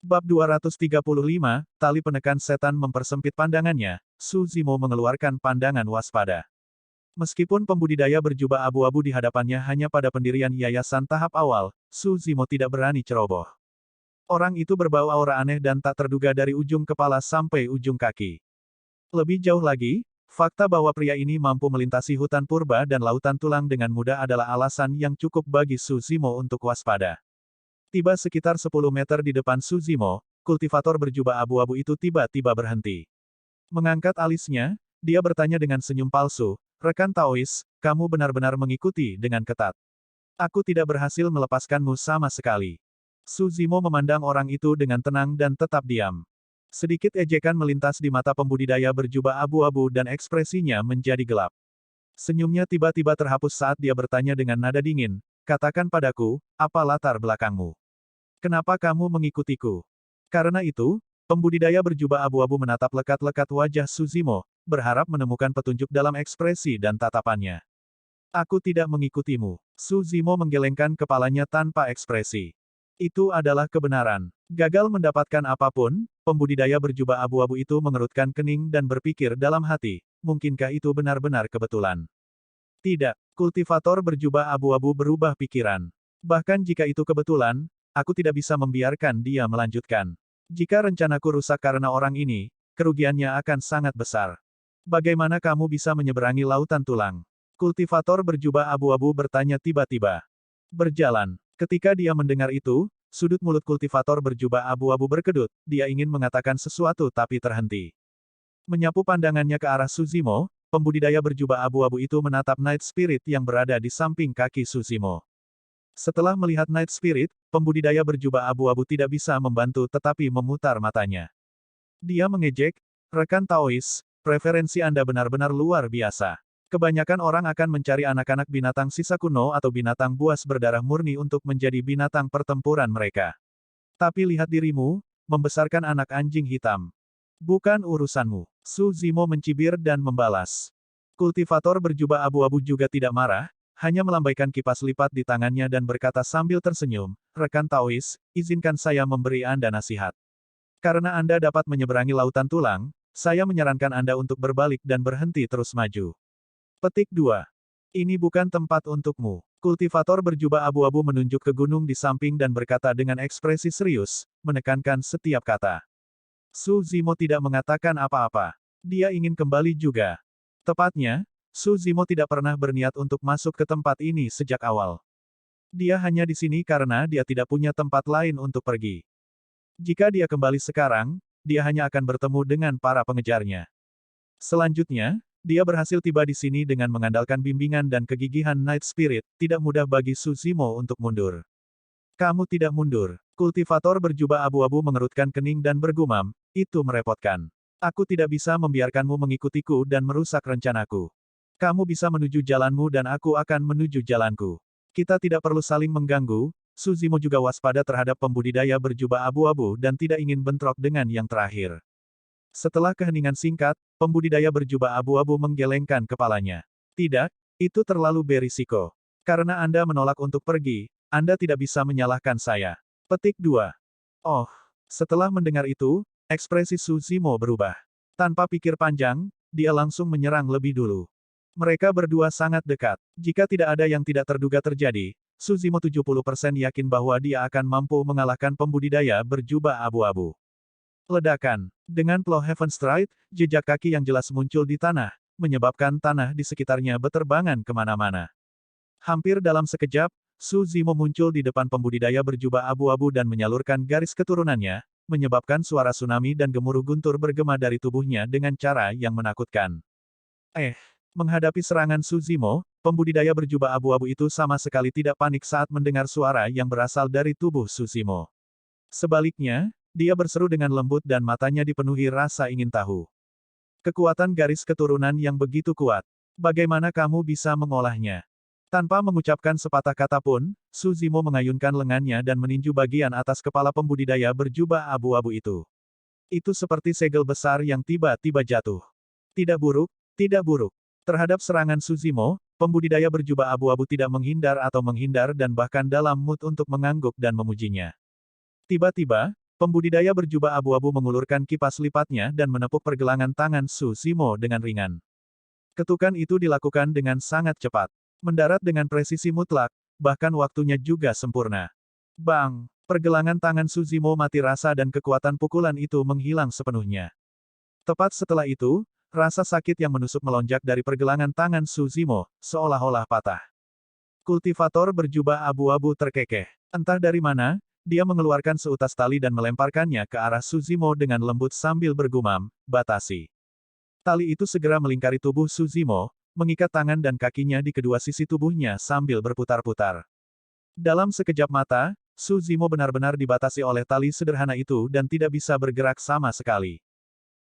Bab 235, tali penekan setan mempersempit pandangannya, Su Zimo mengeluarkan pandangan waspada. Meskipun pembudidaya berjubah abu-abu di hadapannya hanya pada pendirian yayasan tahap awal, Su Zimo tidak berani ceroboh. Orang itu berbau aura aneh dan tak terduga dari ujung kepala sampai ujung kaki. Lebih jauh lagi, fakta bahwa pria ini mampu melintasi hutan purba dan lautan tulang dengan mudah adalah alasan yang cukup bagi Su Zimo untuk waspada. Tiba sekitar 10 meter di depan Su Zimo, kultivator berjubah abu-abu itu tiba-tiba berhenti. Mengangkat alisnya, dia bertanya dengan senyum palsu, "Rekan Taois, kamu benar-benar mengikuti dengan ketat. Aku tidak berhasil melepaskanmu sama sekali." Su Zimo memandang orang itu dengan tenang dan tetap diam. Sedikit ejekan melintas di mata pembudidaya berjubah abu-abu dan ekspresinya menjadi gelap. Senyumnya tiba-tiba terhapus saat dia bertanya dengan nada dingin, "Katakan padaku, apa latar belakangmu? Kenapa kamu mengikutiku?" Karena itu, pembudidaya berjubah abu-abu menatap lekat-lekat wajah Su Zimo, berharap menemukan petunjuk dalam ekspresi dan tatapannya. "Aku tidak mengikutimu." Su Zimo menggelengkan kepalanya tanpa ekspresi. Itu adalah kebenaran. Gagal mendapatkan apapun, pembudidaya berjubah abu-abu itu mengerutkan kening dan berpikir dalam hati, mungkinkah itu benar-benar kebetulan? Tidak, kultivator berjubah abu-abu berubah pikiran. Bahkan jika itu kebetulan, aku tidak bisa membiarkan dia melanjutkan. Jika rencanaku rusak karena orang ini, kerugiannya akan sangat besar. Bagaimana kamu bisa menyeberangi lautan tulang? Kultivator berjubah abu-abu bertanya tiba-tiba. Berjalan. Ketika dia mendengar itu, sudut mulut kultivator berjubah abu-abu berkedut, dia ingin mengatakan sesuatu tapi terhenti. Menyapu pandangannya ke arah Su Zimo, pembudidaya berjubah abu-abu itu menatap Night Spirit yang berada di samping kaki Su Zimo. Setelah melihat Night Spirit, pembudidaya berjubah abu-abu tidak bisa membantu tetapi memutar matanya. Dia mengejek, "Rekan Taois, preferensi Anda benar-benar luar biasa. Kebanyakan orang akan mencari anak-anak binatang sisa kuno atau binatang buas berdarah murni untuk menjadi binatang pertempuran mereka. Tapi lihat dirimu, membesarkan anak anjing hitam. Bukan urusanmu." Su Zimo mencibir dan membalas. Kultivator berjubah abu-abu juga tidak marah, hanya melambaikan kipas lipat di tangannya dan berkata sambil tersenyum, "Rekan Taois, izinkan saya memberi Anda nasihat. Karena Anda dapat menyeberangi lautan tulang, saya menyarankan Anda untuk berbalik dan berhenti terus maju." Petik 2. Ini bukan tempat untukmu. Kultivator berjubah abu-abu menunjuk ke gunung di samping dan berkata dengan ekspresi serius, menekankan setiap kata. Su Zimo tidak mengatakan apa-apa. Dia ingin kembali juga. Tepatnya, Su Zimo tidak pernah berniat untuk masuk ke tempat ini sejak awal. Dia hanya di sini karena dia tidak punya tempat lain untuk pergi. Jika dia kembali sekarang, dia hanya akan bertemu dengan para pengejarnya. Selanjutnya, dia berhasil tiba di sini dengan mengandalkan bimbingan dan kegigihan Night Spirit, tidak mudah bagi Su Zimo untuk mundur. "Kamu tidak mundur." Kultivator berjubah abu-abu mengerutkan kening dan bergumam, "Itu merepotkan. Aku tidak bisa membiarkanmu mengikutiku dan merusak rencanaku. Kamu bisa menuju jalanmu dan aku akan menuju jalanku. Kita tidak perlu saling mengganggu." Su Zimo juga waspada terhadap pembudidaya berjubah abu-abu dan tidak ingin bentrok dengan yang terakhir. Setelah keheningan singkat, pembudidaya berjubah abu-abu menggelengkan kepalanya. "Tidak, itu terlalu berisiko. Karena Anda menolak untuk pergi, Anda tidak bisa menyalahkan saya." Petik 2. Oh. Setelah mendengar itu, ekspresi Su Zimo berubah. Tanpa pikir panjang, dia langsung menyerang lebih dulu. Mereka berdua sangat dekat. Jika tidak ada yang tidak terduga terjadi, Su Zimo 70% yakin bahwa dia akan mampu mengalahkan pembudidaya berjubah abu-abu. Ledakan. Dengan plow Heaven Stride, jejak kaki yang jelas muncul di tanah, menyebabkan tanah di sekitarnya beterbangan kemana-mana. Hampir dalam sekejap, Su Zimo muncul di depan pembudidaya berjubah abu-abu dan menyalurkan garis keturunannya, menyebabkan suara tsunami dan gemuruh guntur bergema dari tubuhnya dengan cara yang menakutkan. Menghadapi serangan Su Zimo, pembudidaya berjubah abu-abu itu sama sekali tidak panik saat mendengar suara yang berasal dari tubuh Su Zimo. Sebaliknya, dia berseru dengan lembut dan matanya dipenuhi rasa ingin tahu. "Kekuatan garis keturunan yang begitu kuat. Bagaimana kamu bisa mengolahnya?" Tanpa mengucapkan sepatah kata pun, Su Zimo mengayunkan lengannya dan meninju bagian atas kepala pembudidaya berjubah abu-abu itu. Itu seperti segel besar yang tiba-tiba jatuh. Tidak buruk, tidak buruk. Terhadap serangan Su Zimo, pembudidaya berjubah abu-abu tidak menghindar atau menghindar dan bahkan dalam mood untuk mengangguk dan memujinya. Tiba-tiba, Pembudidaya berjubah abu-abu mengulurkan kipas lipatnya dan menepuk pergelangan tangan Su Zimo dengan ringan. Ketukan itu dilakukan dengan sangat cepat. Mendarat dengan presisi mutlak, bahkan waktunya juga sempurna. Bang! Pergelangan tangan Su Zimo mati rasa dan kekuatan pukulan itu menghilang sepenuhnya. Tepat setelah itu, rasa sakit yang menusuk melonjak dari pergelangan tangan Su Zimo, seolah-olah patah. Kultivator berjubah abu-abu terkekeh. Entah dari mana, dia mengeluarkan seutas tali dan melemparkannya ke arah Su Zimo dengan lembut sambil bergumam, "Batasi." Tali itu segera melingkari tubuh Su Zimo, mengikat tangan dan kakinya di kedua sisi tubuhnya sambil berputar-putar. Dalam sekejap mata, Su Zimo benar-benar dibatasi oleh tali sederhana itu dan tidak bisa bergerak sama sekali.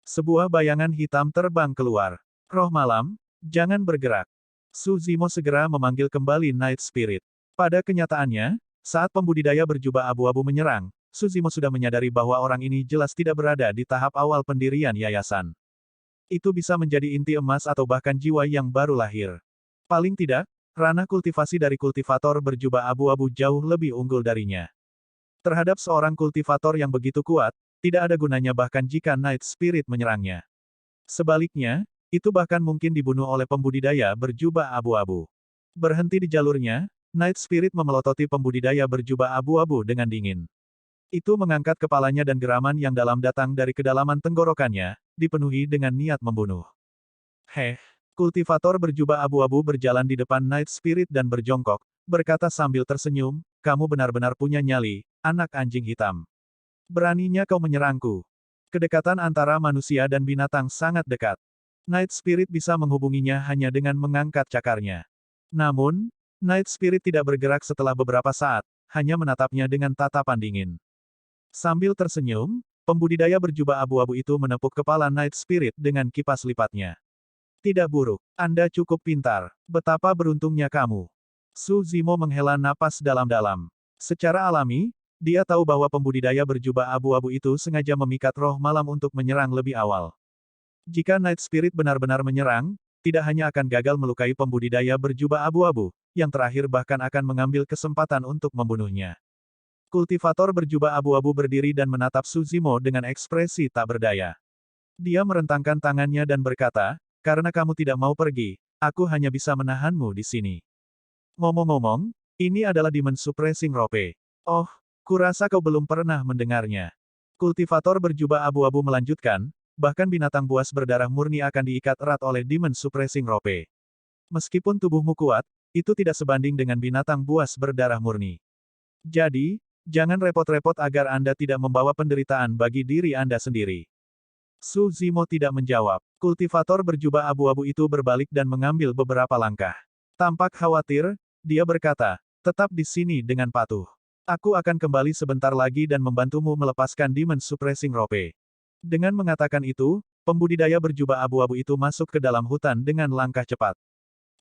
Sebuah bayangan hitam terbang keluar. "Roh malam, jangan bergerak." Su Zimo segera memanggil kembali Night Spirit. Pada kenyataannya, saat pembudidaya berjubah abu-abu menyerang, Su Zimo sudah menyadari bahwa orang ini jelas tidak berada di tahap awal pendirian yayasan. Itu bisa menjadi inti emas atau bahkan jiwa yang baru lahir. Paling tidak, ranah kultivasi dari kultivator berjubah abu-abu jauh lebih unggul darinya. Terhadap seorang kultivator yang begitu kuat, tidak ada gunanya bahkan jika Night Spirit menyerangnya. Sebaliknya, itu bahkan mungkin dibunuh oleh pembudidaya berjubah abu-abu. Berhenti di jalurnya, Night Spirit memelototi pembudidaya berjubah abu-abu dengan dingin. Itu mengangkat kepalanya dan geraman yang dalam datang dari kedalaman tenggorokannya, dipenuhi dengan niat membunuh. "Heh." Kultivator berjubah abu-abu berjalan di depan Night Spirit dan berjongkok, berkata sambil tersenyum, "Kamu benar-benar punya nyali, anak anjing hitam. Beraninya kau menyerangku." Kedekatan antara manusia dan binatang sangat dekat. Night Spirit bisa menghubunginya hanya dengan mengangkat cakarnya. Namun, Night Spirit tidak bergerak setelah beberapa saat, hanya menatapnya dengan tatapan dingin. Sambil tersenyum, pembudidaya berjubah abu-abu itu menepuk kepala Night Spirit dengan kipas lipatnya. "Tidak buruk. Anda cukup pintar. Betapa beruntungnya kamu." Su Zimo menghela napas dalam-dalam. Secara alami, dia tahu bahwa pembudidaya berjubah abu-abu itu sengaja memikat roh malam untuk menyerang lebih awal. Jika Night Spirit benar-benar menyerang, tidak hanya akan gagal melukai pembudidaya berjubah abu-abu, yang terakhir bahkan akan mengambil kesempatan untuk membunuhnya. Kultivator berjubah abu-abu berdiri dan menatap Su Zimo dengan ekspresi tak berdaya. Dia merentangkan tangannya dan berkata, "Karena kamu tidak mau pergi, aku hanya bisa menahanmu di sini." Ngomong-ngomong, ini adalah Demon Suppressing Rope. Oh, kurasa kau belum pernah mendengarnya. Kultivator berjubah abu-abu melanjutkan, bahkan binatang buas berdarah murni akan diikat erat oleh Demon Suppressing Rope. Meskipun tubuhmu kuat, itu tidak sebanding dengan binatang buas berdarah murni. Jadi, jangan repot-repot agar Anda tidak membawa penderitaan bagi diri Anda sendiri. Su Zimo tidak menjawab. Kultivator berjubah abu-abu itu berbalik dan mengambil beberapa langkah. Tampak khawatir, dia berkata, "Tetap di sini dengan patuh. Aku akan kembali sebentar lagi dan membantumu melepaskan Demon Suppressing Rope." Dengan mengatakan itu, pembudidaya berjubah abu-abu itu masuk ke dalam hutan dengan langkah cepat.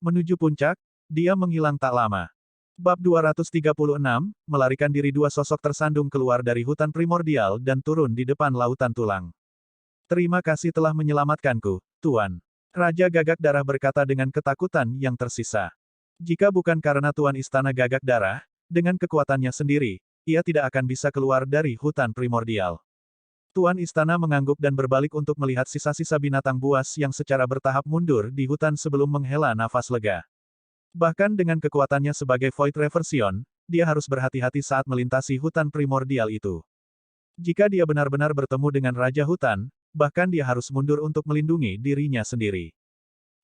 Menuju puncak, dia menghilang tak lama. Bab 236, melarikan diri. Dua sosok tersandung keluar dari hutan primordial dan turun di depan lautan tulang. "Terima kasih telah menyelamatkanku, Tuan." Raja Gagak Darah berkata dengan ketakutan yang tersisa. Jika bukan karena Tuan Istana Gagak Darah, dengan kekuatannya sendiri, ia tidak akan bisa keluar dari hutan primordial. Tuan Istana mengangguk dan berbalik untuk melihat sisa-sisa binatang buas yang secara bertahap mundur di hutan sebelum menghela nafas lega. Bahkan dengan kekuatannya sebagai Void Reversion, dia harus berhati-hati saat melintasi hutan primordial itu. Jika dia benar-benar bertemu dengan Raja Hutan, bahkan dia harus mundur untuk melindungi dirinya sendiri.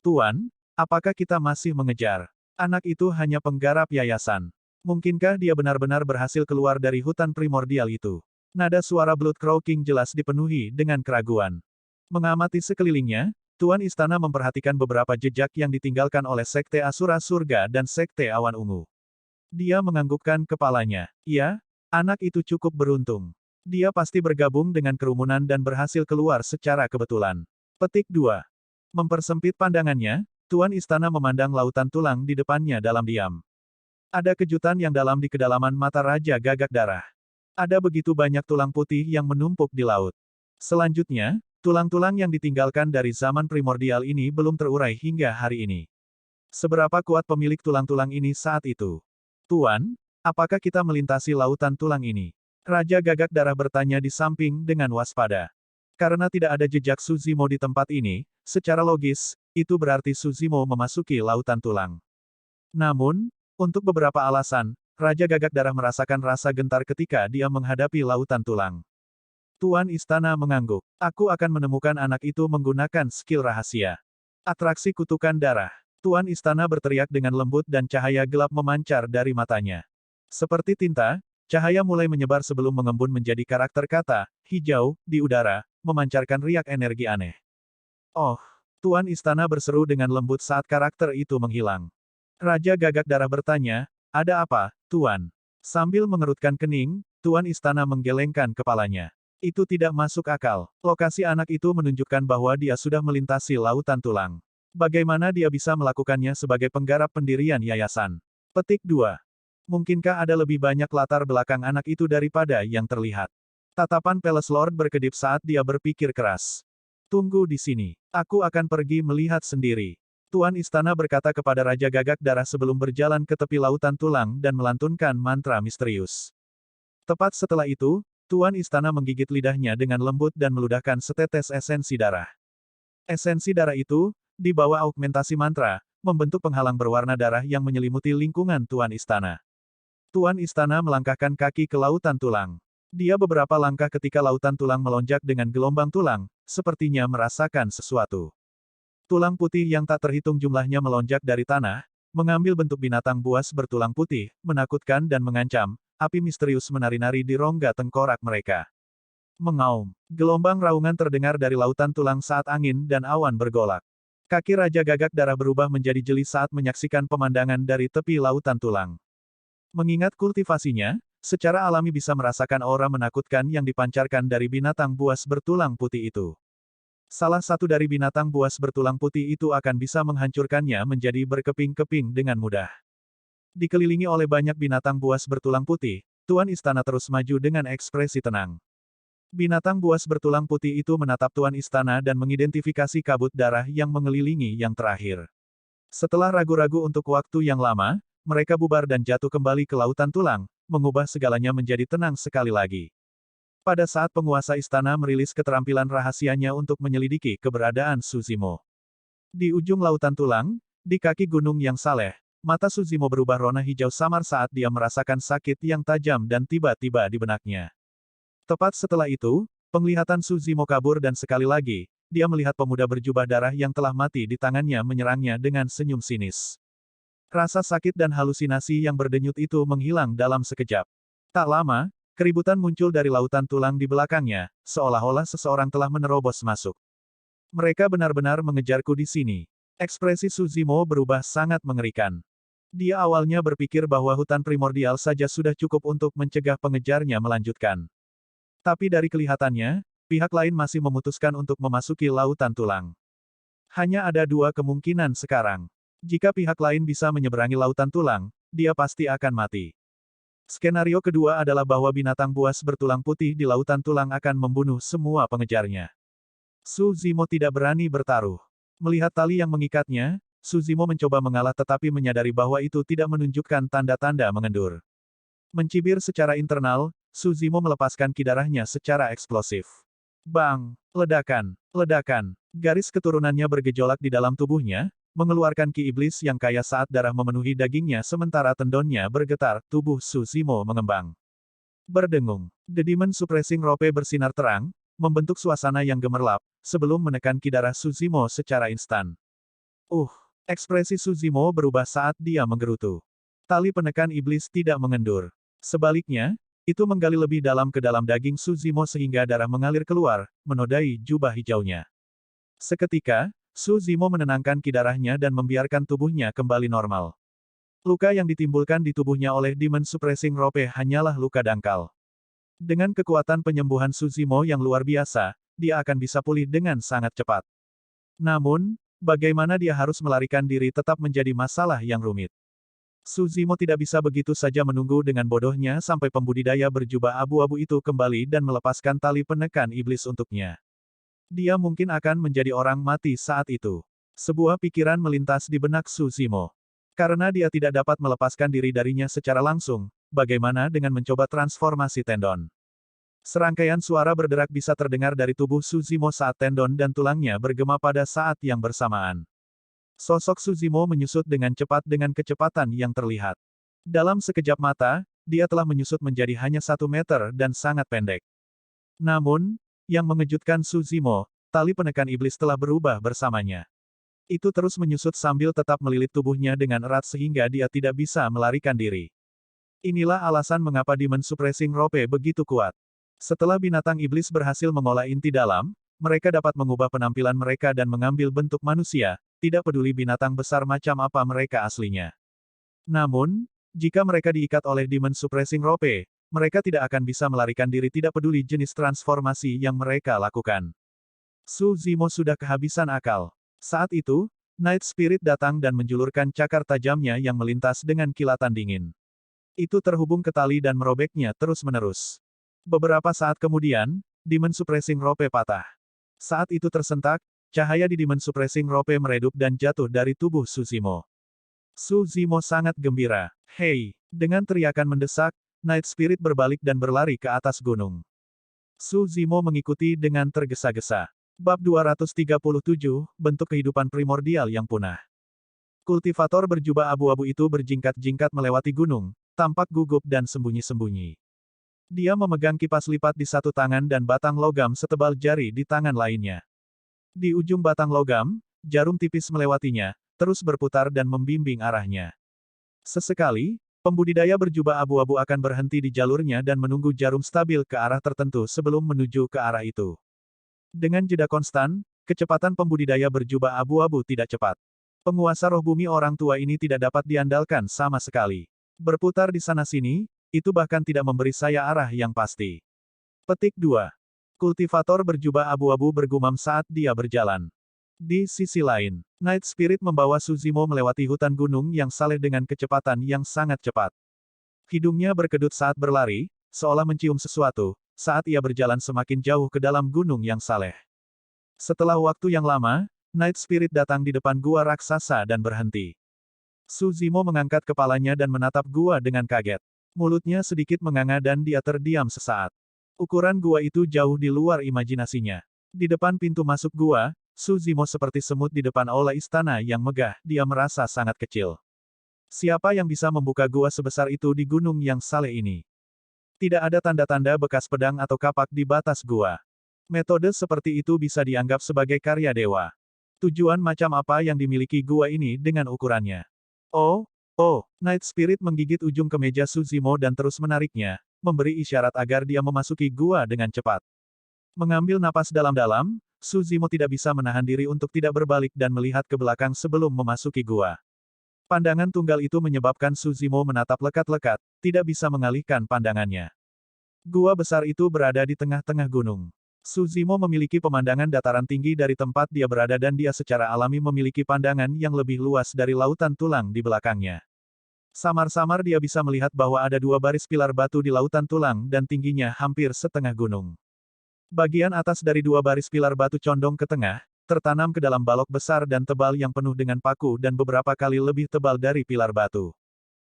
"Tuan, apakah kita masih mengejar? Anak itu hanya penggarap yayasan. Mungkinkah dia benar-benar berhasil keluar dari hutan primordial itu?" Nada suara Blood Crow King jelas dipenuhi dengan keraguan. Mengamati sekelilingnya, Tuan Istana memperhatikan beberapa jejak yang ditinggalkan oleh Sekte Asura Surga dan Sekte Awan Ungu. Dia menganggukkan kepalanya. "Ya, anak itu cukup beruntung. Dia pasti bergabung dengan kerumunan dan berhasil keluar secara kebetulan." Petik 2. Mempersempit pandangannya, Tuan Istana memandang lautan tulang di depannya dalam diam. Ada kejutan yang dalam di kedalaman mata Raja Gagak Darah. Ada begitu banyak tulang putih yang menumpuk di laut. Selanjutnya, tulang-tulang yang ditinggalkan dari zaman primordial ini belum terurai hingga hari ini. Seberapa kuat pemilik tulang-tulang ini saat itu? "Tuan, apakah kita melintasi lautan tulang ini?" Raja Gagak Darah bertanya di samping dengan waspada. Karena tidak ada jejak Suzimo di tempat ini, secara logis, itu berarti Suzimo memasuki lautan tulang. Namun, untuk beberapa alasan, Raja Gagak Darah merasakan rasa gentar ketika dia menghadapi lautan tulang. Tuan Istana mengangguk. Aku akan menemukan anak itu menggunakan skill rahasia. Atraksi kutukan darah. Tuan Istana berteriak dengan lembut dan cahaya gelap memancar dari matanya. Seperti tinta, cahaya mulai menyebar sebelum mengembun menjadi karakter kata, hijau, di udara, memancarkan riak energi aneh. Oh! Tuan Istana berseru dengan lembut saat karakter itu menghilang. Raja Gagak Darah bertanya, ada apa, Tuan? Sambil mengerutkan kening, Tuan Istana menggelengkan kepalanya. Itu tidak masuk akal. Lokasi anak itu menunjukkan bahwa dia sudah melintasi lautan tulang. Bagaimana dia bisa melakukannya sebagai penggarap pendirian yayasan? Petik 2. Mungkinkah ada lebih banyak latar belakang anak itu daripada yang terlihat? Tatapan Palace Lord berkedip saat dia berpikir keras. Tunggu di sini. Aku akan pergi melihat sendiri. Tuan Istana berkata kepada Raja Gagak Darah sebelum berjalan ke tepi lautan tulang dan melantunkan mantra misterius. Tepat setelah itu, Tuan Istana menggigit lidahnya dengan lembut dan meludahkan setetes esensi darah. Esensi darah itu, di bawah augmentasi mantra, membentuk penghalang berwarna darah yang menyelimuti lingkungan Tuan Istana. Tuan Istana melangkahkan kaki ke lautan tulang. Dia beberapa langkah ketika lautan tulang melonjak dengan gelombang tulang, sepertinya merasakan sesuatu. Tulang putih yang tak terhitung jumlahnya melonjak dari tanah, mengambil bentuk binatang buas bertulang putih, menakutkan dan mengancam, api misterius menari-nari di rongga tengkorak mereka. Mengaum. Gelombang raungan terdengar dari lautan tulang saat angin dan awan bergolak. Kaki Raja Gagak Darah berubah menjadi jeli saat menyaksikan pemandangan dari tepi lautan tulang. Mengingat kultivasinya, secara alami bisa merasakan aura menakutkan yang dipancarkan dari binatang buas bertulang putih itu. Salah satu dari binatang buas bertulang putih itu akan bisa menghancurkannya menjadi berkeping-keping dengan mudah. Dikelilingi oleh banyak binatang buas bertulang putih, Tuan Istana terus maju dengan ekspresi tenang. Binatang buas bertulang putih itu menatap Tuan Istana dan mengidentifikasi kabut darah yang mengelilingi yang terakhir. Setelah ragu-ragu untuk waktu yang lama, mereka bubar dan jatuh kembali ke lautan tulang, mengubah segalanya menjadi tenang sekali lagi. Pada saat penguasa istana merilis keterampilan rahasianya untuk menyelidiki keberadaan Suzimo. Di ujung lautan tulang, di kaki gunung yang saleh, mata Suzimo berubah warna hijau samar saat dia merasakan sakit yang tajam dan tiba-tiba di benaknya. Tepat setelah itu, penglihatan Suzimo kabur dan sekali lagi, dia melihat pemuda berjubah darah yang telah mati di tangannya menyerangnya dengan senyum sinis. Rasa sakit dan halusinasi yang berdenyut itu menghilang dalam sekejap. Tak lama, keributan muncul dari lautan tulang di belakangnya, seolah-olah seseorang telah menerobos masuk. Mereka benar-benar mengejarku di sini. Ekspresi Suzimo berubah sangat mengerikan. Dia awalnya berpikir bahwa hutan primordial saja sudah cukup untuk mencegah pengejarnya melanjutkan. Tapi dari kelihatannya, pihak lain masih memutuskan untuk memasuki lautan tulang. Hanya ada dua kemungkinan sekarang. Jika pihak lain bisa menyeberangi lautan tulang, dia pasti akan mati. Skenario kedua adalah bahwa binatang buas bertulang putih di lautan tulang akan membunuh semua pengejarnya. Suzimo tidak berani bertaruh. Melihat tali yang mengikatnya, Suzimo mencoba mengalah tetapi menyadari bahwa itu tidak menunjukkan tanda-tanda mengendur. Mencibir secara internal, Suzimo melepaskan kidarahnya secara eksplosif. Bang! Ledakan! Ledakan! Garis keturunannya bergejolak di dalam tubuhnya, mengeluarkan ki iblis yang kaya saat darah memenuhi dagingnya sementara tendonnya bergetar, tubuh Suzimo mengembang. Berdengung. The Demon Suppressing Rope bersinar terang, membentuk suasana yang gemerlap, sebelum menekan ki darah Suzimo secara instan. Ekspresi Suzimo berubah saat dia menggerutu. Tali penekan iblis tidak mengendur. Sebaliknya, itu menggali lebih dalam ke dalam daging Suzimo sehingga darah mengalir keluar, menodai jubah hijaunya. Seketika, Suzimo menenangkan kidarahnya dan membiarkan tubuhnya kembali normal. Luka yang ditimbulkan di tubuhnya oleh Demon Suppressing Rope hanyalah luka dangkal. Dengan kekuatan penyembuhan Suzimo yang luar biasa, dia akan bisa pulih dengan sangat cepat. Namun, bagaimana dia harus melarikan diri tetap menjadi masalah yang rumit. Suzimo tidak bisa begitu saja menunggu dengan bodohnya sampai pembudidaya berjubah abu-abu itu kembali dan melepaskan tali penekan iblis untuknya. Dia mungkin akan menjadi orang mati saat itu. Sebuah pikiran melintas di benak Suzimo. Karena dia tidak dapat melepaskan diri darinya secara langsung, bagaimana dengan mencoba transformasi tendon? Serangkaian suara berderak bisa terdengar dari tubuh Suzimo saat tendon dan tulangnya bergema pada saat yang bersamaan. Sosok Suzimo menyusut dengan cepat dengan kecepatan yang terlihat. Dalam sekejap mata, dia telah menyusut menjadi hanya 1 meter dan sangat pendek. Namun, yang mengejutkan Suzimo, tali penekan iblis telah berubah bersamanya. Itu terus menyusut sambil tetap melilit tubuhnya dengan erat sehingga dia tidak bisa melarikan diri. Inilah alasan mengapa Demon Suppressing Rope begitu kuat. Setelah binatang iblis berhasil mengolah inti dalam, mereka dapat mengubah penampilan mereka dan mengambil bentuk manusia, tidak peduli binatang besar macam apa mereka aslinya. Namun, jika mereka diikat oleh Demon Suppressing Rope, mereka tidak akan bisa melarikan diri tidak peduli jenis transformasi yang mereka lakukan. Suzimo sudah kehabisan akal. Saat itu, Night Spirit datang dan menjulurkan cakar tajamnya yang melintas dengan kilatan dingin. Itu terhubung ke tali dan merobeknya terus-menerus. Beberapa saat kemudian, Demon Suppressing Rope patah. Saat itu tersentak, cahaya di Demon Suppressing Rope meredup dan jatuh dari tubuh Suzimo. Suzimo sangat gembira. Hei! Dengan teriakan mendesak, Night Spirit berbalik dan berlari ke atas gunung. Suzimo mengikuti dengan tergesa-gesa. Bab 237, Bentuk Kehidupan Primordial yang Punah. Kultivator berjubah abu-abu itu berjingkat-jingkat melewati gunung, tampak gugup dan sembunyi-sembunyi. Dia memegang kipas lipat di satu tangan dan batang logam setebal jari di tangan lainnya. Di ujung batang logam, jarum tipis melewatinya, terus berputar dan membimbing arahnya. Sesekali, pembudidaya berjubah abu-abu akan berhenti di jalurnya dan menunggu jarum stabil ke arah tertentu sebelum menuju ke arah itu. Dengan jeda konstan, kecepatan pembudidaya berjubah abu-abu tidak cepat. Penguasa roh bumi orang tua ini tidak dapat diandalkan sama sekali. Berputar di sana-sini, itu bahkan tidak memberi saya arah yang pasti. Petik 2. Kultivator berjubah abu-abu bergumam saat dia berjalan. Di sisi lain, Night Spirit membawa Suzimo melewati hutan gunung yang saleh dengan kecepatan yang sangat cepat. Hidungnya berkedut saat berlari, seolah mencium sesuatu, saat ia berjalan semakin jauh ke dalam gunung yang saleh. Setelah waktu yang lama, Night Spirit datang di depan gua raksasa dan berhenti. Suzimo mengangkat kepalanya dan menatap gua dengan kaget. Mulutnya sedikit menganga dan dia terdiam sesaat. Ukuran gua itu jauh di luar imajinasinya. Di depan pintu masuk gua, Suzimo seperti semut di depan aula istana yang megah, dia merasa sangat kecil. Siapa yang bisa membuka gua sebesar itu di gunung yang saleh ini? Tidak ada tanda-tanda bekas pedang atau kapak di batas gua. Metode seperti itu bisa dianggap sebagai karya dewa. Tujuan macam apa yang dimiliki gua ini dengan ukurannya? Oh, Night Spirit menggigit ujung kemeja Suzimo dan terus menariknya, memberi isyarat agar dia memasuki gua dengan cepat. Mengambil napas dalam-dalam, Suzimo tidak bisa menahan diri untuk tidak berbalik dan melihat ke belakang sebelum memasuki gua. Pandangan tunggal itu menyebabkan Suzimo menatap lekat-lekat, tidak bisa mengalihkan pandangannya. Gua besar itu berada di tengah-tengah gunung. Suzimo memiliki pemandangan dataran tinggi dari tempat dia berada dan dia secara alami memiliki pandangan yang lebih luas dari lautan tulang di belakangnya. Samar-samar dia bisa melihat bahwa ada 2 baris pilar batu di lautan tulang dan tingginya hampir setengah gunung. Bagian atas dari 2 baris pilar batu condong ke tengah, tertanam ke dalam balok besar dan tebal yang penuh dengan paku dan beberapa kali lebih tebal dari pilar batu.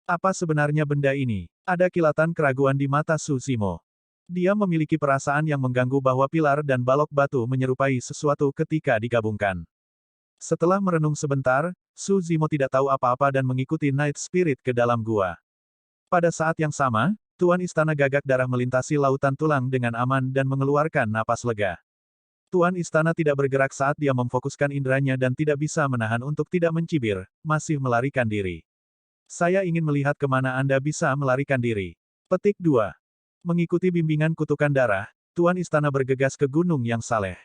Apa sebenarnya benda ini? Ada kilatan keraguan di mata Suzimo. Dia memiliki perasaan yang mengganggu bahwa pilar dan balok batu menyerupai sesuatu ketika digabungkan. Setelah merenung sebentar, Suzimo tidak tahu apa-apa dan mengikuti Night Spirit ke dalam gua. Pada saat yang sama, Tuan Istana Gagak Darah melintasi lautan tulang dengan aman dan mengeluarkan napas lega. Tuan Istana tidak bergerak saat dia memfokuskan inderanya dan tidak bisa menahan untuk tidak mencibir, masih melarikan diri. Saya ingin melihat kemana Anda bisa melarikan diri. Petik 2. Mengikuti bimbingan kutukan darah, Tuan Istana bergegas ke gunung yang saleh.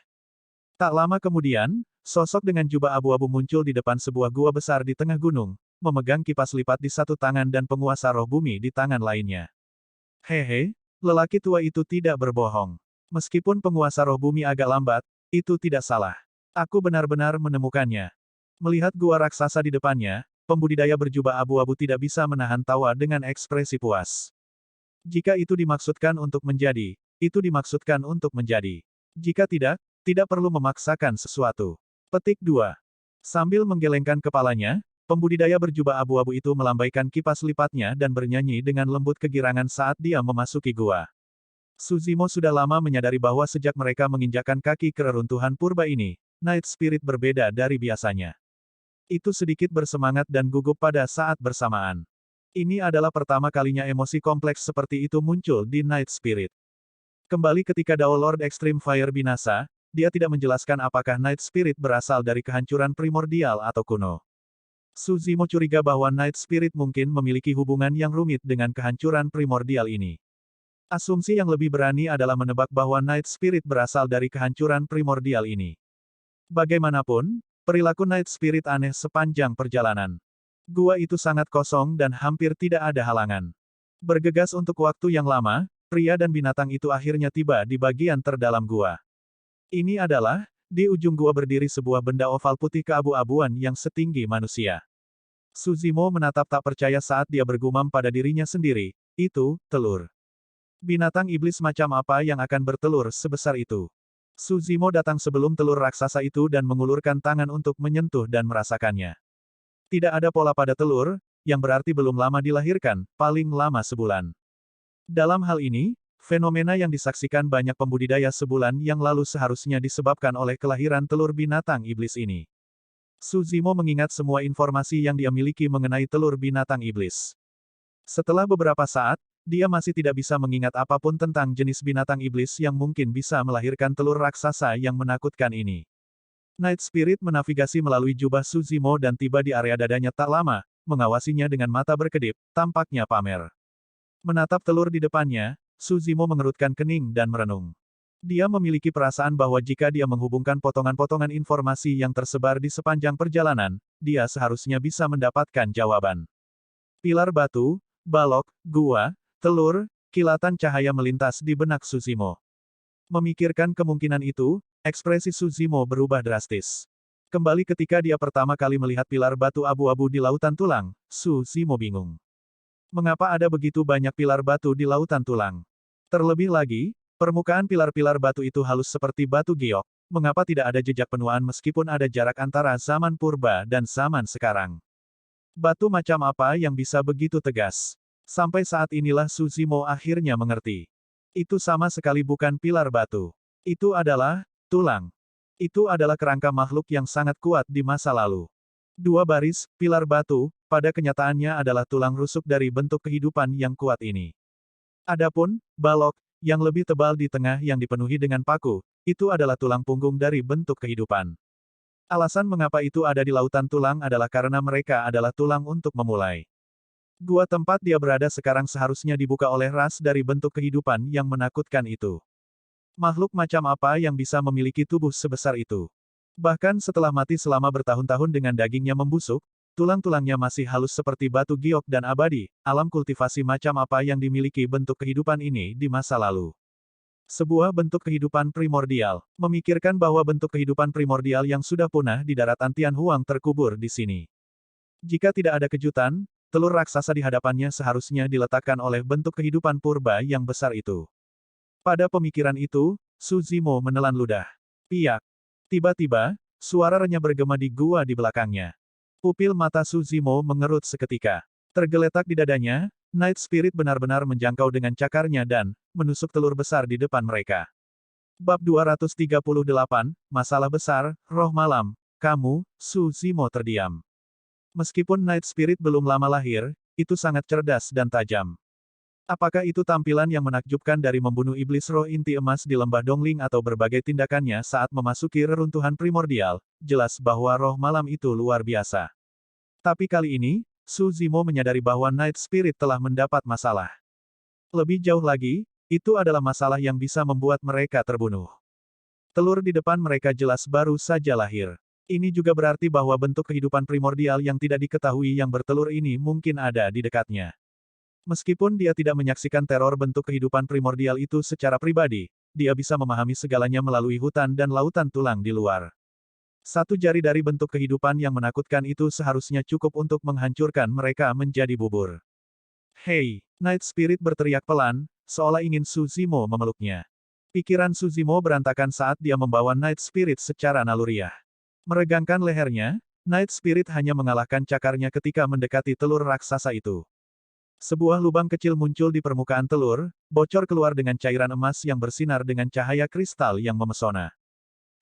Tak lama kemudian, sosok dengan jubah abu-abu muncul di depan sebuah gua besar di tengah gunung, memegang kipas lipat di satu tangan dan penguasa roh bumi di tangan lainnya. Hehe, lelaki tua itu tidak berbohong. Meskipun penguasa roh bumi agak lambat, itu tidak salah. Aku benar-benar menemukannya. Melihat gua raksasa di depannya, pembudidaya berjubah abu-abu tidak bisa menahan tawa dengan ekspresi puas. Jika itu dimaksudkan untuk menjadi, itu dimaksudkan untuk menjadi. Jika tidak, tidak perlu memaksakan sesuatu. Petik 2. Sambil menggelengkan kepalanya, Pembudidaya berjubah abu-abu itu melambaikan kipas lipatnya dan bernyanyi dengan lembut kegirangan saat dia memasuki gua. Suzimo sudah lama menyadari bahwa sejak mereka menginjakkan kaki ke reruntuhan purba ini, Night Spirit berbeda dari biasanya. Itu sedikit bersemangat dan gugup pada saat bersamaan. Ini adalah pertama kalinya emosi kompleks seperti itu muncul di Night Spirit. Kembali ketika Dao Lord Extreme Fire binasa, dia tidak menjelaskan apakah Night Spirit berasal dari kehancuran primordial atau kuno. Suzimo curiga bahwa Night Spirit mungkin memiliki hubungan yang rumit dengan kehancuran primordial ini. Asumsi yang lebih berani adalah menebak bahwa Night Spirit berasal dari kehancuran primordial ini. Bagaimanapun, perilaku Night Spirit aneh sepanjang perjalanan. Gua itu sangat kosong dan hampir tidak ada halangan. Bergegas untuk waktu yang lama, pria dan binatang itu akhirnya tiba di bagian terdalam gua. Ini adalah, di ujung gua berdiri sebuah benda oval putih keabu-abuan yang setinggi manusia. Suzimo menatap tak percaya saat dia bergumam pada dirinya sendiri, itu, telur. Binatang iblis macam apa yang akan bertelur sebesar itu? Suzimo datang sebelum telur raksasa itu dan mengulurkan tangan untuk menyentuh dan merasakannya. Tidak ada pola pada telur, yang berarti belum lama dilahirkan, paling lama sebulan. Dalam hal ini, fenomena yang disaksikan banyak pembudidaya sebulan yang lalu seharusnya disebabkan oleh kelahiran telur binatang iblis ini. Suzimo mengingat semua informasi yang dia miliki mengenai telur binatang iblis. Setelah beberapa saat, dia masih tidak bisa mengingat apapun tentang jenis binatang iblis yang mungkin bisa melahirkan telur raksasa yang menakutkan ini. Night Spirit menavigasi melalui jubah Suzimo dan tiba di area dadanya tak lama, mengawasinya dengan mata berkedip, tampaknya pamer. Menatap telur di depannya, Suzimo mengerutkan kening dan merenung. Dia memiliki perasaan bahwa jika dia menghubungkan potongan-potongan informasi yang tersebar di sepanjang perjalanan, dia seharusnya bisa mendapatkan jawaban. Pilar batu, balok, gua, telur, kilatan cahaya melintas di benak Suzimo. Memikirkan kemungkinan itu, ekspresi Suzimo berubah drastis. Kembali ketika dia pertama kali melihat pilar batu abu-abu di lautan tulang, Suzimo bingung. Mengapa ada begitu banyak pilar batu di lautan tulang? Terlebih lagi, permukaan pilar-pilar batu itu halus seperti batu giok, mengapa tidak ada jejak penuaan meskipun ada jarak antara zaman purba dan zaman sekarang? Batu macam apa yang bisa begitu tegas? Sampai saat inilah Suzimo akhirnya mengerti. Itu sama sekali bukan pilar batu. Itu adalah tulang. Itu adalah kerangka makhluk yang sangat kuat di masa lalu. Dua baris, pilar batu, pada kenyataannya adalah tulang rusuk dari bentuk kehidupan yang kuat ini. Adapun, balok, yang lebih tebal di tengah yang dipenuhi dengan paku, itu adalah tulang punggung dari bentuk kehidupan. Alasan mengapa itu ada di lautan tulang adalah karena mereka adalah tulang untuk memulai. Gua tempat dia berada sekarang seharusnya dibuka oleh ras dari bentuk kehidupan yang menakutkan itu. Makhluk macam apa yang bisa memiliki tubuh sebesar itu? Bahkan setelah mati selama bertahun-tahun dengan dagingnya membusuk, tulang-tulangnya masih halus seperti batu giok dan abadi, alam kultivasi macam apa yang dimiliki bentuk kehidupan ini di masa lalu. Sebuah bentuk kehidupan primordial, memikirkan bahwa bentuk kehidupan primordial yang sudah punah di daratan Tianhuang terkubur di sini. Jika tidak ada kejutan, telur raksasa di hadapannya seharusnya diletakkan oleh bentuk kehidupan purba yang besar itu. Pada pemikiran itu, Suzimo menelan ludah. Piak. Tiba-tiba, suara renyah bergema di gua di belakangnya. Pupil mata Suzimo mengerut seketika. Tergeletak di dadanya, Night Spirit benar-benar menjangkau dengan cakarnya dan menusuk telur besar di depan mereka. Bab 238, Masalah Besar, Roh Malam. Kamu, Suzimo terdiam. Meskipun Night Spirit belum lama lahir, itu sangat cerdas dan tajam. Apakah itu tampilan yang menakjubkan dari membunuh iblis roh inti emas di lembah Dongling atau berbagai tindakannya saat memasuki reruntuhan primordial, jelas bahwa roh malam itu luar biasa. Tapi kali ini, Suzimo menyadari bahwa Night Spirit telah mendapat masalah. Lebih jauh lagi, itu adalah masalah yang bisa membuat mereka terbunuh. Telur di depan mereka jelas baru saja lahir. Ini juga berarti bahwa bentuk kehidupan primordial yang tidak diketahui yang bertelur ini mungkin ada di dekatnya. Meskipun dia tidak menyaksikan teror bentuk kehidupan primordial itu secara pribadi, dia bisa memahami segalanya melalui hutan dan lautan tulang di luar. Satu jari dari bentuk kehidupan yang menakutkan itu seharusnya cukup untuk menghancurkan mereka menjadi bubur. Hei, Night Spirit berteriak pelan, seolah ingin Suzimo memeluknya. Pikiran Suzimo berantakan saat dia membawa Night Spirit secara naluriah. Meregangkan lehernya, Night Spirit hanya mengalahkan cakarnya ketika mendekati telur raksasa itu. Sebuah lubang kecil muncul di permukaan telur, bocor keluar dengan cairan emas yang bersinar dengan cahaya kristal yang memesona.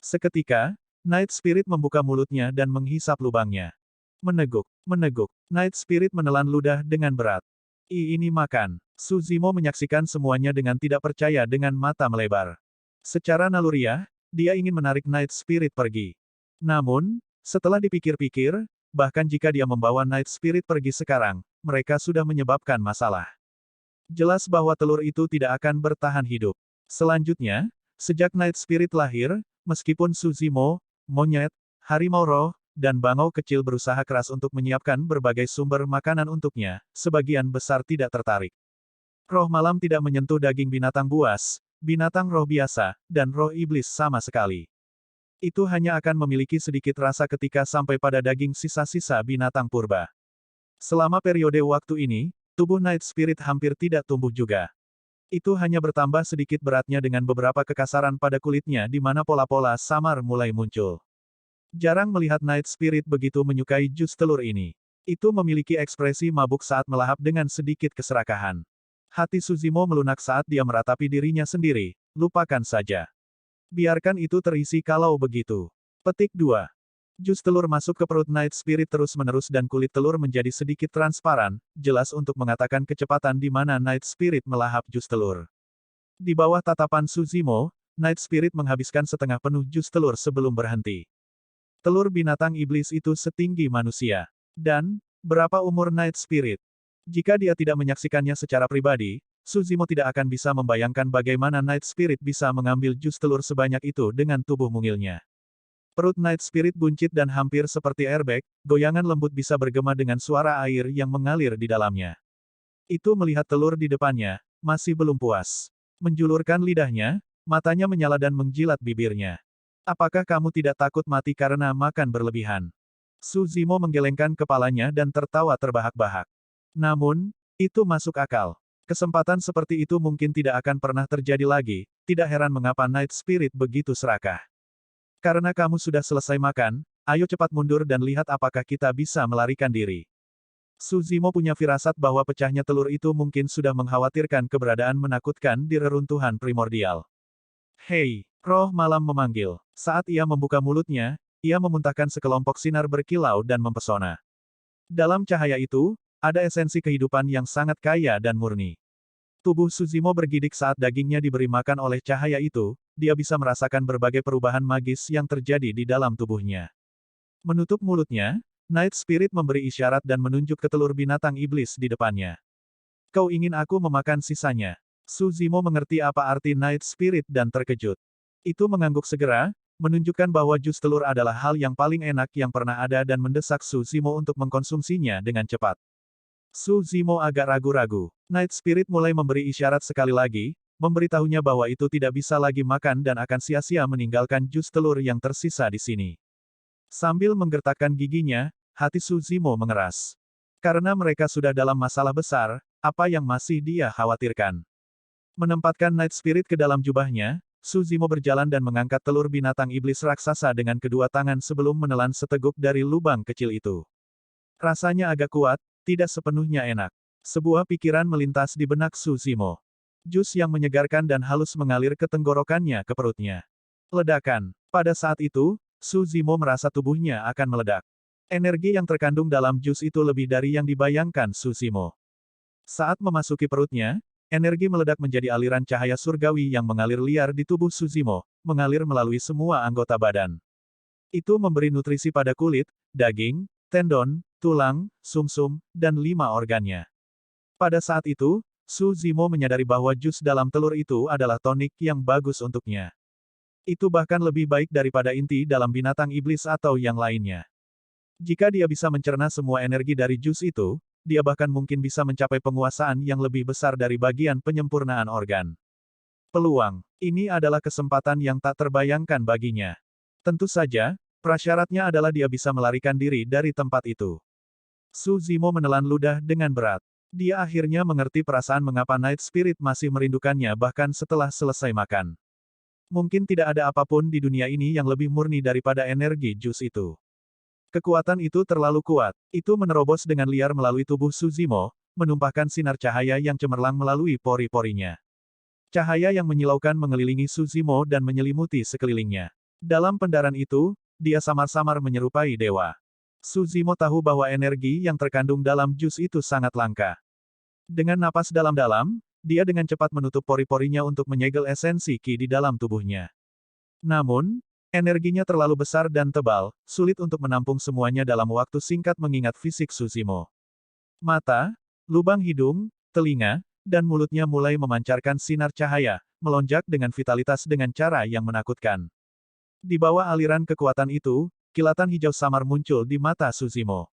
Seketika, Night Spirit membuka mulutnya dan menghisap lubangnya. Meneguk, meneguk. Night Spirit menelan ludah dengan berat. Ini makan. Suzimo menyaksikan semuanya dengan tidak percaya dengan mata melebar. Secara naluriah, dia ingin menarik Night Spirit pergi. Namun, setelah dipikir-pikir, bahkan jika dia membawa Night Spirit pergi sekarang, mereka sudah menyebabkan masalah. Jelas bahwa telur itu tidak akan bertahan hidup. Selanjutnya, sejak Night Spirit lahir, meskipun Suzimo, monyet, harimau roh, dan bangau kecil berusaha keras untuk menyiapkan berbagai sumber makanan untuknya, sebagian besar tidak tertarik. Roh malam tidak menyentuh daging binatang buas, binatang roh biasa, dan roh iblis sama sekali. Itu hanya akan memiliki sedikit rasa ketika sampai pada daging sisa-sisa binatang purba. Selama periode waktu ini, tubuh Night Spirit hampir tidak tumbuh juga. Itu hanya bertambah sedikit beratnya dengan beberapa kekasaran pada kulitnya di mana pola-pola samar mulai muncul. Jarang melihat Night Spirit begitu menyukai jus telur ini. Itu memiliki ekspresi mabuk saat melahap dengan sedikit keserakahan. Hati Suzimo melunak saat dia meratapi dirinya sendiri, lupakan saja. Biarkan itu terisi kalau begitu. Petik 2. Jus telur masuk ke perut Night Spirit terus-menerus dan kulit telur menjadi sedikit transparan, jelas untuk mengatakan kecepatan di mana Night Spirit melahap jus telur. Di bawah tatapan Suzimo, Night Spirit menghabiskan setengah penuh jus telur sebelum berhenti. Telur binatang iblis itu setinggi manusia. Dan, berapa umur Night Spirit? Jika dia tidak menyaksikannya secara pribadi, Suzimo tidak akan bisa membayangkan bagaimana Night Spirit bisa mengambil jus telur sebanyak itu dengan tubuh mungilnya. Perut Night Spirit buncit dan hampir seperti airbag, goyangan lembut bisa bergema dengan suara air yang mengalir di dalamnya. Itu melihat telur di depannya, masih belum puas. Menjulurkan lidahnya, matanya menyala dan menjilat bibirnya. Apakah kamu tidak takut mati karena makan berlebihan? Suzimo menggelengkan kepalanya dan tertawa terbahak-bahak. Namun, itu masuk akal. Kesempatan seperti itu mungkin tidak akan pernah terjadi lagi, tidak heran mengapa Night Spirit begitu serakah. Karena kamu sudah selesai makan, ayo cepat mundur dan lihat apakah kita bisa melarikan diri. Suzimo punya firasat bahwa pecahnya telur itu mungkin sudah mengkhawatirkan keberadaan menakutkan di reruntuhan primordial. Hei, roh malam memanggil. Saat ia membuka mulutnya, ia memuntahkan sekelompok sinar berkilau dan mempesona. Dalam cahaya itu, ada esensi kehidupan yang sangat kaya dan murni. Tubuh Suzimo bergidik saat dagingnya diberi makan oleh cahaya itu, dia bisa merasakan berbagai perubahan magis yang terjadi di dalam tubuhnya. Menutup mulutnya, Night Spirit memberi isyarat dan menunjuk ke telur binatang iblis di depannya. Kau ingin aku memakan sisanya? Suzimo mengerti apa arti Night Spirit dan terkejut. Itu mengangguk segera, menunjukkan bahwa jus telur adalah hal yang paling enak yang pernah ada dan mendesak Suzimo untuk mengkonsumsinya dengan cepat. Suzimo agak ragu-ragu. Night Spirit mulai memberi isyarat sekali lagi, memberitahunya bahwa itu tidak bisa lagi makan dan akan sia-sia meninggalkan jus telur yang tersisa di sini. Sambil menggertakkan giginya, hati Suzimo mengeras. Karena mereka sudah dalam masalah besar, apa yang masih dia khawatirkan? Menempatkan Night Spirit ke dalam jubahnya, Suzimo berjalan dan mengangkat telur binatang iblis raksasa dengan kedua tangan sebelum menelan seteguk dari lubang kecil itu. Rasanya agak kuat, tidak sepenuhnya enak. Sebuah pikiran melintas di benak Suzimo. Jus yang menyegarkan dan halus mengalir ke tenggorokannya ke perutnya. Ledakan. Pada saat itu, Suzimo merasa tubuhnya akan meledak. Energi yang terkandung dalam jus itu lebih dari yang dibayangkan Suzimo. Saat memasuki perutnya, energi meledak menjadi aliran cahaya surgawi yang mengalir liar di tubuh Suzimo, mengalir melalui semua anggota badan. Itu memberi nutrisi pada kulit, daging, tendon, tulang, sumsum, dan 5 organnya. Pada saat itu, Suzimo menyadari bahwa jus dalam telur itu adalah tonik yang bagus untuknya. Itu bahkan lebih baik daripada inti dalam binatang iblis atau yang lainnya. Jika dia bisa mencerna semua energi dari jus itu, dia bahkan mungkin bisa mencapai penguasaan yang lebih besar dari bagian penyempurnaan organ. Peluang. Ini adalah kesempatan yang tak terbayangkan baginya. Tentu saja, prasyaratnya adalah dia bisa melarikan diri dari tempat itu. Suzimo menelan ludah dengan berat. Dia akhirnya mengerti perasaan mengapa Night Spirit masih merindukannya bahkan setelah selesai makan. Mungkin tidak ada apapun di dunia ini yang lebih murni daripada energi jus itu. Kekuatan itu terlalu kuat. Itu menerobos dengan liar melalui tubuh Suzimo, menumpahkan sinar cahaya yang cemerlang melalui pori-porinya. Cahaya yang menyilaukan mengelilingi Suzimo dan menyelimuti sekelilingnya. Dalam pendaran itu, dia samar-samar menyerupai dewa. Suzimo tahu bahwa energi yang terkandung dalam jus itu sangat langka. Dengan napas dalam-dalam, dia dengan cepat menutup pori-porinya untuk menyegel esensi Qi di dalam tubuhnya. Namun, energinya terlalu besar dan tebal, sulit untuk menampung semuanya dalam waktu singkat mengingat fisik Suzimo. Mata, lubang hidung, telinga, dan mulutnya mulai memancarkan sinar cahaya, melonjak dengan vitalitas dengan cara yang menakutkan. Di bawah aliran kekuatan itu, kilatan hijau samar muncul di mata Suzimo.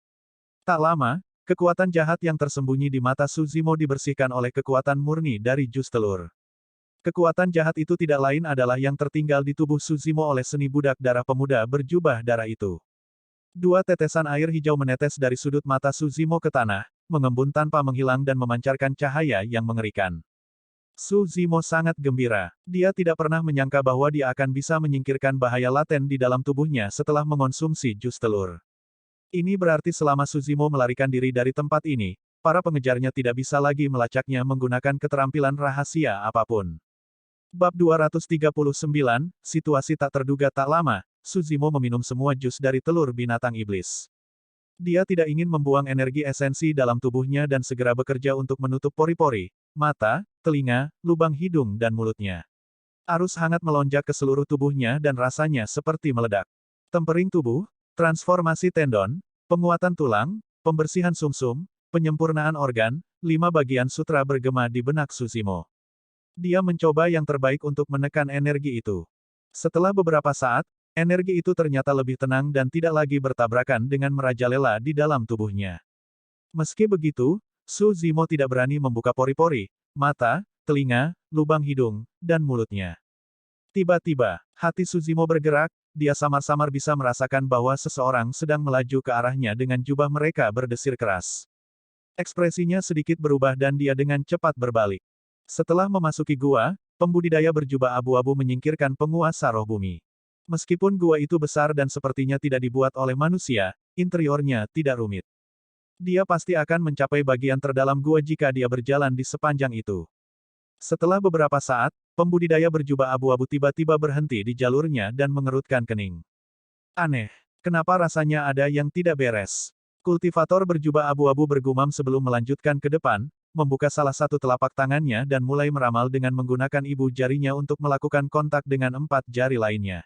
Tak lama, kekuatan jahat yang tersembunyi di mata Suzimo dibersihkan oleh kekuatan murni dari jus telur. Kekuatan jahat itu tidak lain adalah yang tertinggal di tubuh Suzimo oleh seni budak darah pemuda berjubah darah itu. Dua tetesan air hijau menetes dari sudut mata Suzimo ke tanah, mengembun tanpa menghilang dan memancarkan cahaya yang mengerikan. Suzimo sangat gembira. Dia tidak pernah menyangka bahwa dia akan bisa menyingkirkan bahaya laten di dalam tubuhnya setelah mengonsumsi jus telur. Ini berarti selama Suzimo melarikan diri dari tempat ini, para pengejarnya tidak bisa lagi melacaknya menggunakan keterampilan rahasia apapun. Bab 239, Situasi tak terduga. Tak lama, Suzimo meminum semua jus dari telur binatang iblis. Dia tidak ingin membuang energi esensi dalam tubuhnya dan segera bekerja untuk menutup pori-pori, mata, telinga, lubang hidung dan mulutnya. Arus hangat melonjak ke seluruh tubuhnya dan rasanya seperti meledak. Tempering tubuh, transformasi tendon, penguatan tulang, pembersihan sumsum, penyempurnaan organ, 5 bagian sutra bergema di benak Suzimo. Dia mencoba yang terbaik untuk menekan energi itu. Setelah beberapa saat, energi itu ternyata lebih tenang dan tidak lagi bertabrakan dengan merajalela di dalam tubuhnya. Meski begitu, Suzimo tidak berani membuka pori-pori, mata, telinga, lubang hidung, dan mulutnya. Tiba-tiba, hati Suzimo bergerak, dia samar-samar bisa merasakan bahwa seseorang sedang melaju ke arahnya dengan jubah mereka berdesir keras. Ekspresinya sedikit berubah dan dia dengan cepat berbalik. Setelah memasuki gua, pembudidaya berjubah abu-abu menyingkirkan penguasa roh bumi. Meskipun gua itu besar dan sepertinya tidak dibuat oleh manusia, interiornya tidak rumit. Dia pasti akan mencapai bagian terdalam gua jika dia berjalan di sepanjang itu. Setelah beberapa saat, pembudidaya berjubah abu-abu tiba-tiba berhenti di jalurnya dan mengerutkan kening. Aneh, kenapa rasanya ada yang tidak beres? Kultivator berjubah abu-abu bergumam sebelum melanjutkan ke depan, membuka salah satu telapak tangannya dan mulai meramal dengan menggunakan ibu jarinya untuk melakukan kontak dengan 4 jari lainnya.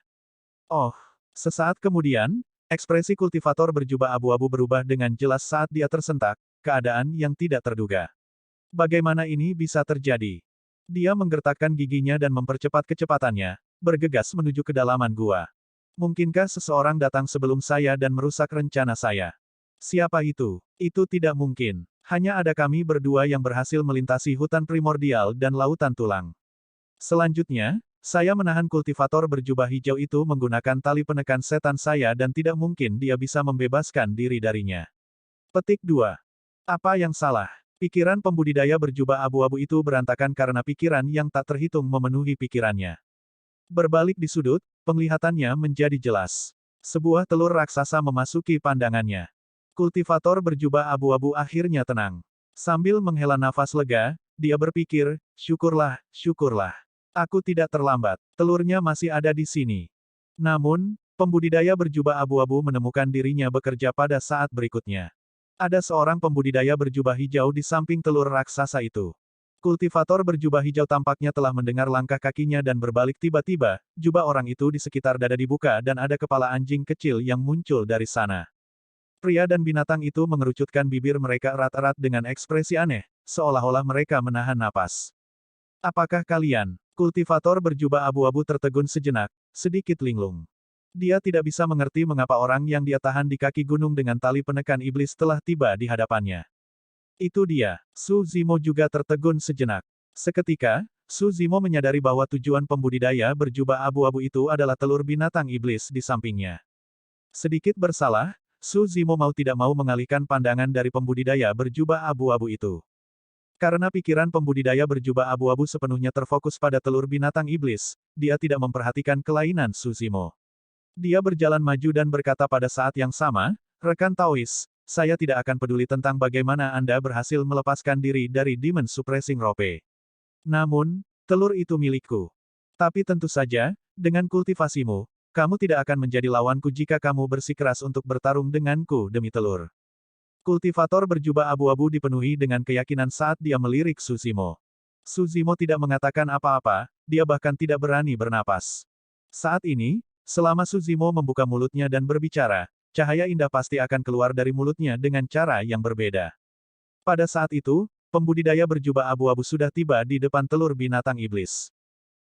Oh, sesaat kemudian, ekspresi kultivator berjubah abu-abu berubah dengan jelas saat dia tersentak, keadaan yang tidak terduga. Bagaimana ini bisa terjadi? Dia menggertakkan giginya dan mempercepat kecepatannya, bergegas menuju kedalaman gua. Mungkinkah seseorang datang sebelum saya dan merusak rencana saya? Siapa itu? Itu tidak mungkin. Hanya ada kami berdua yang berhasil melintasi hutan primordial dan lautan tulang. Selanjutnya, saya menahan kultivator berjubah hijau itu menggunakan tali penekan setan saya dan tidak mungkin dia bisa membebaskan diri darinya. Petik 2. Apa yang salah? Pikiran pembudidaya berjubah abu-abu itu berantakan karena pikiran yang tak terhitung memenuhi pikirannya. Berbalik di sudut, penglihatannya menjadi jelas. Sebuah telur raksasa memasuki pandangannya. Kultivator berjubah abu-abu akhirnya tenang. Sambil menghela nafas lega, dia berpikir, syukurlah, syukurlah. Aku tidak terlambat. Telurnya masih ada di sini. Namun, pembudidaya berjubah abu-abu menemukan dirinya bekerja pada saat berikutnya. Ada seorang pembudidaya berjubah hijau di samping telur raksasa itu. Kultivator berjubah hijau tampaknya telah mendengar langkah kakinya dan berbalik tiba-tiba, jubah orang itu di sekitar dada dibuka dan ada kepala anjing kecil yang muncul dari sana. Pria dan binatang itu mengerucutkan bibir mereka erat-erat dengan ekspresi aneh, seolah-olah mereka menahan napas. Apakah kalian? Kultivator berjubah abu-abu tertegun sejenak, sedikit linglung. Dia tidak bisa mengerti mengapa orang yang dia tahan di kaki gunung dengan tali penekan iblis telah tiba di hadapannya. Itu dia. Suzimo juga tertegun sejenak. Seketika, Suzimo menyadari bahwa tujuan pembudidaya berjubah abu-abu itu adalah telur binatang iblis di sampingnya. Sedikit bersalah, Suzimo mau tidak mau mengalihkan pandangan dari pembudidaya berjubah abu-abu itu. Karena pikiran pembudidaya berjubah abu-abu sepenuhnya terfokus pada telur binatang iblis, dia tidak memperhatikan kelainan Suzimo. Dia berjalan maju dan berkata pada saat yang sama, Rekan Taois, saya tidak akan peduli tentang bagaimana Anda berhasil melepaskan diri dari Demon Suppressing Rope. Namun, telur itu milikku. Tapi tentu saja, dengan kultivasimu, kamu tidak akan menjadi lawanku jika kamu bersikeras untuk bertarung denganku demi telur. Kultivator berjubah abu-abu dipenuhi dengan keyakinan saat dia melirik Suzimo. Suzimo tidak mengatakan apa-apa, dia bahkan tidak berani bernapas. Saat ini, selama Suzimo membuka mulutnya dan berbicara, cahaya indah pasti akan keluar dari mulutnya dengan cara yang berbeda. Pada saat itu, pembudidaya berjubah abu-abu sudah tiba di depan telur binatang iblis.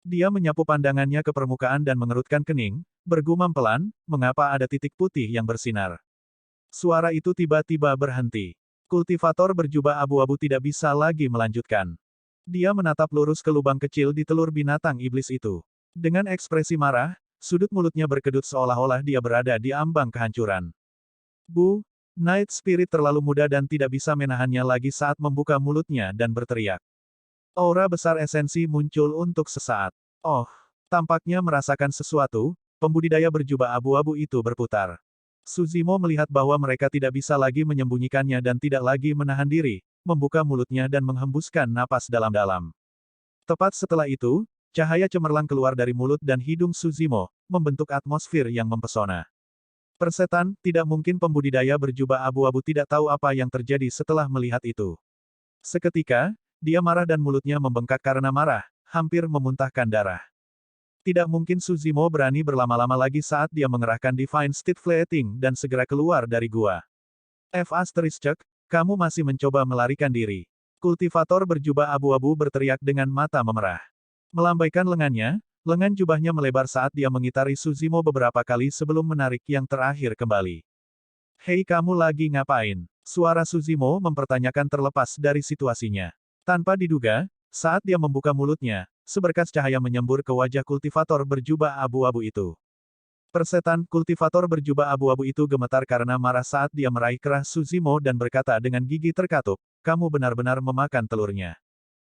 Dia menyapu pandangannya ke permukaan dan mengerutkan kening, bergumam pelan, mengapa ada titik putih yang bersinar. Suara itu tiba-tiba berhenti. Kultivator berjubah abu-abu tidak bisa lagi melanjutkan. Dia menatap lurus ke lubang kecil di telur binatang iblis itu. Dengan ekspresi marah, sudut mulutnya berkedut seolah-olah dia berada di ambang kehancuran. Bu, Night Spirit terlalu muda dan tidak bisa menahannya lagi saat membuka mulutnya dan berteriak. Aura besar esensi muncul untuk sesaat. Oh, tampaknya merasakan sesuatu, pembudidaya berjubah abu-abu itu berputar. Suzimo melihat bahwa mereka tidak bisa lagi menyembunyikannya dan tidak lagi menahan diri, membuka mulutnya dan menghembuskan napas dalam-dalam. Tepat setelah itu, cahaya cemerlang keluar dari mulut dan hidung Suzimo, membentuk atmosfer yang mempesona. Persetan, tidak mungkin pembudidaya berjubah abu-abu tidak tahu apa yang terjadi setelah melihat itu. Seketika, dia marah dan mulutnya membengkak karena marah, hampir memuntahkan darah. Tidak mungkin Suzimo berani berlama-lama lagi saat dia mengerahkan Divine Steed Fleeting dan segera keluar dari gua. Kamu masih mencoba melarikan diri. Kultivator berjubah abu-abu berteriak dengan mata memerah. Melambaikan lengannya, lengan jubahnya melebar saat dia mengitari Suzimo beberapa kali sebelum menarik yang terakhir kembali. Hei, kamu lagi ngapain? Suara Suzimo mempertanyakan terlepas dari situasinya. Tanpa diduga, saat dia membuka mulutnya, seberkas cahaya menyembur ke wajah kultivator berjubah abu-abu itu. Persetan, kultivator berjubah abu-abu itu gemetar karena marah saat dia meraih kerah Suzimo dan berkata dengan gigi terkatup, kamu benar-benar memakan telurnya.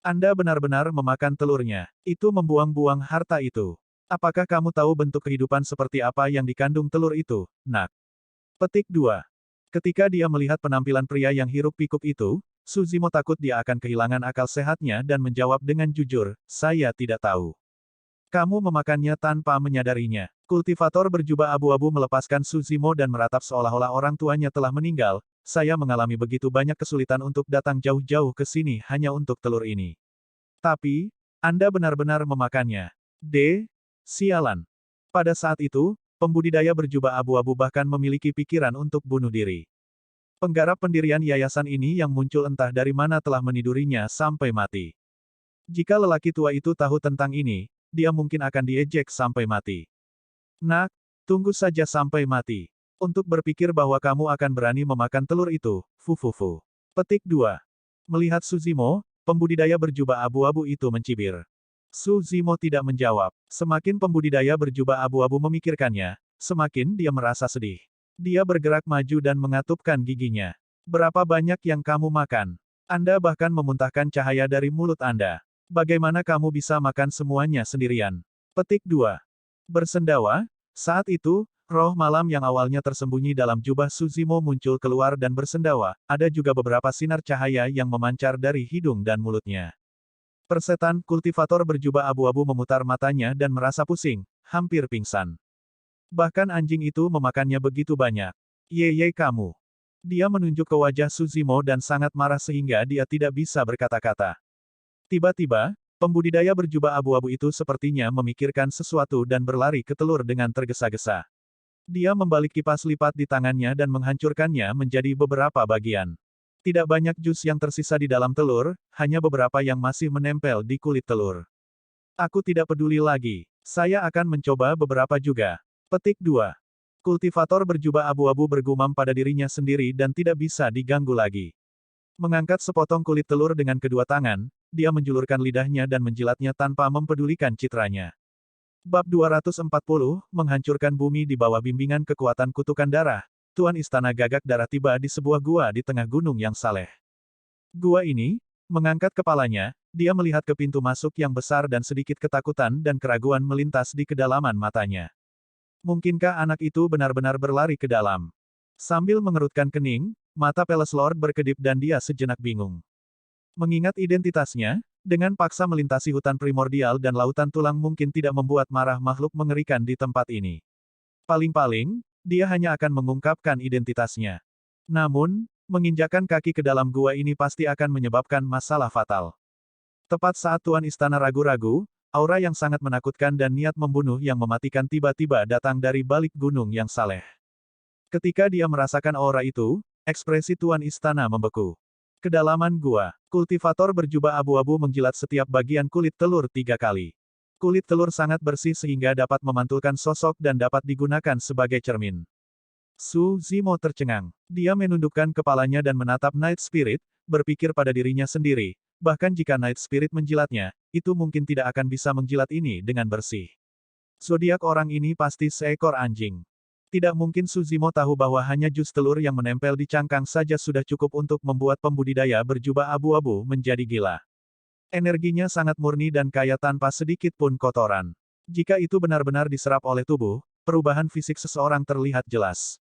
Anda benar-benar memakan telurnya. Itu membuang-buang harta itu. Apakah kamu tahu bentuk kehidupan seperti apa yang dikandung telur itu, nak? Petik 2. Ketika dia melihat penampilan pria yang hiruk-pikuk itu, Suzimo takut dia akan kehilangan akal sehatnya dan menjawab dengan jujur, saya tidak tahu. Kamu memakannya tanpa menyadarinya. Kultivator berjubah abu-abu melepaskan Suzimo dan meratap seolah-olah orang tuanya telah meninggal, saya mengalami begitu banyak kesulitan untuk datang jauh-jauh ke sini hanya untuk telur ini. Tapi, Anda benar-benar memakannya. Sialan. Pada saat itu, pembudidaya berjubah abu-abu bahkan memiliki pikiran untuk bunuh diri. Penggarap pendirian yayasan ini yang muncul entah dari mana telah menidurinya sampai mati. Jika lelaki tua itu tahu tentang ini, dia mungkin akan diejek sampai mati. Nak, tunggu saja sampai mati. Untuk berpikir bahwa kamu akan berani memakan telur itu, fufufu. Petik 2. Melihat Suzimo, pembudidaya berjubah abu-abu itu mencibir. Suzimo tidak menjawab. Semakin pembudidaya berjubah abu-abu memikirkannya, semakin dia merasa sedih. Dia bergerak maju dan mengatupkan giginya. Berapa banyak yang kamu makan? Anda bahkan memuntahkan cahaya dari mulut Anda. Bagaimana kamu bisa makan semuanya sendirian? Petik 2. Bersendawa, saat itu, roh malam yang awalnya tersembunyi dalam jubah Suzimo muncul keluar dan bersendawa, ada juga beberapa sinar cahaya yang memancar dari hidung dan mulutnya. Persetan, kultivator berjubah abu-abu memutar matanya dan merasa pusing, hampir pingsan. Bahkan anjing itu memakannya begitu banyak. Yeye kamu. Dia menunjuk ke wajah Suzimo dan sangat marah sehingga dia tidak bisa berkata-kata. Tiba-tiba, pembudidaya berjubah abu-abu itu sepertinya memikirkan sesuatu dan berlari ke telur dengan tergesa-gesa. Dia membalik kipas lipat di tangannya dan menghancurkannya menjadi beberapa bagian. Tidak banyak jus yang tersisa di dalam telur, hanya beberapa yang masih menempel di kulit telur. Aku tidak peduli lagi. Saya akan mencoba beberapa juga. Petik 2. Kultivator berjubah abu-abu bergumam pada dirinya sendiri dan tidak bisa diganggu lagi. Mengangkat sepotong kulit telur dengan kedua tangan, dia menjulurkan lidahnya dan menjilatnya tanpa mempedulikan citranya. Bab 240, menghancurkan bumi di bawah bimbingan kekuatan kutukan darah. Tuan Istana Gagak Darah tiba di sebuah gua di tengah gunung yang saleh. Gua ini, mengangkat kepalanya, dia melihat ke pintu masuk yang besar dan sedikit ketakutan dan keraguan melintas di kedalaman matanya. Mungkinkah anak itu benar-benar berlari ke dalam? Sambil mengerutkan kening, mata Palace Lord berkedip dan dia sejenak bingung. Mengingat identitasnya, dengan paksa melintasi hutan primordial dan lautan tulang mungkin tidak membuat marah makhluk mengerikan di tempat ini. Paling-paling, dia hanya akan mengungkapkan identitasnya. Namun, menginjakkan kaki ke dalam gua ini pasti akan menyebabkan masalah fatal. Tepat saat Tuan Istana ragu-ragu, aura yang sangat menakutkan dan niat membunuh yang mematikan tiba-tiba datang dari balik gunung yang saleh. Ketika dia merasakan aura itu, ekspresi Tuan Istana membeku. Kedalaman gua, kultivator berjubah abu-abu menjilat setiap bagian kulit telur 3 kali. Kulit telur sangat bersih sehingga dapat memantulkan sosok dan dapat digunakan sebagai cermin. Su Zimo tercengang. Dia menundukkan kepalanya dan menatap Night Spirit, berpikir pada dirinya sendiri, bahkan jika Night Spirit menjilatnya, itu mungkin tidak akan bisa menjilat ini dengan bersih. Zodiak orang ini pasti seekor anjing. Tidak mungkin Su Zimo tahu bahwa hanya jus telur yang menempel di cangkang saja sudah cukup untuk membuat pembudidaya berjubah abu-abu menjadi gila. Energinya sangat murni dan kaya tanpa sedikit pun kotoran. Jika itu benar-benar diserap oleh tubuh, perubahan fisik seseorang terlihat jelas.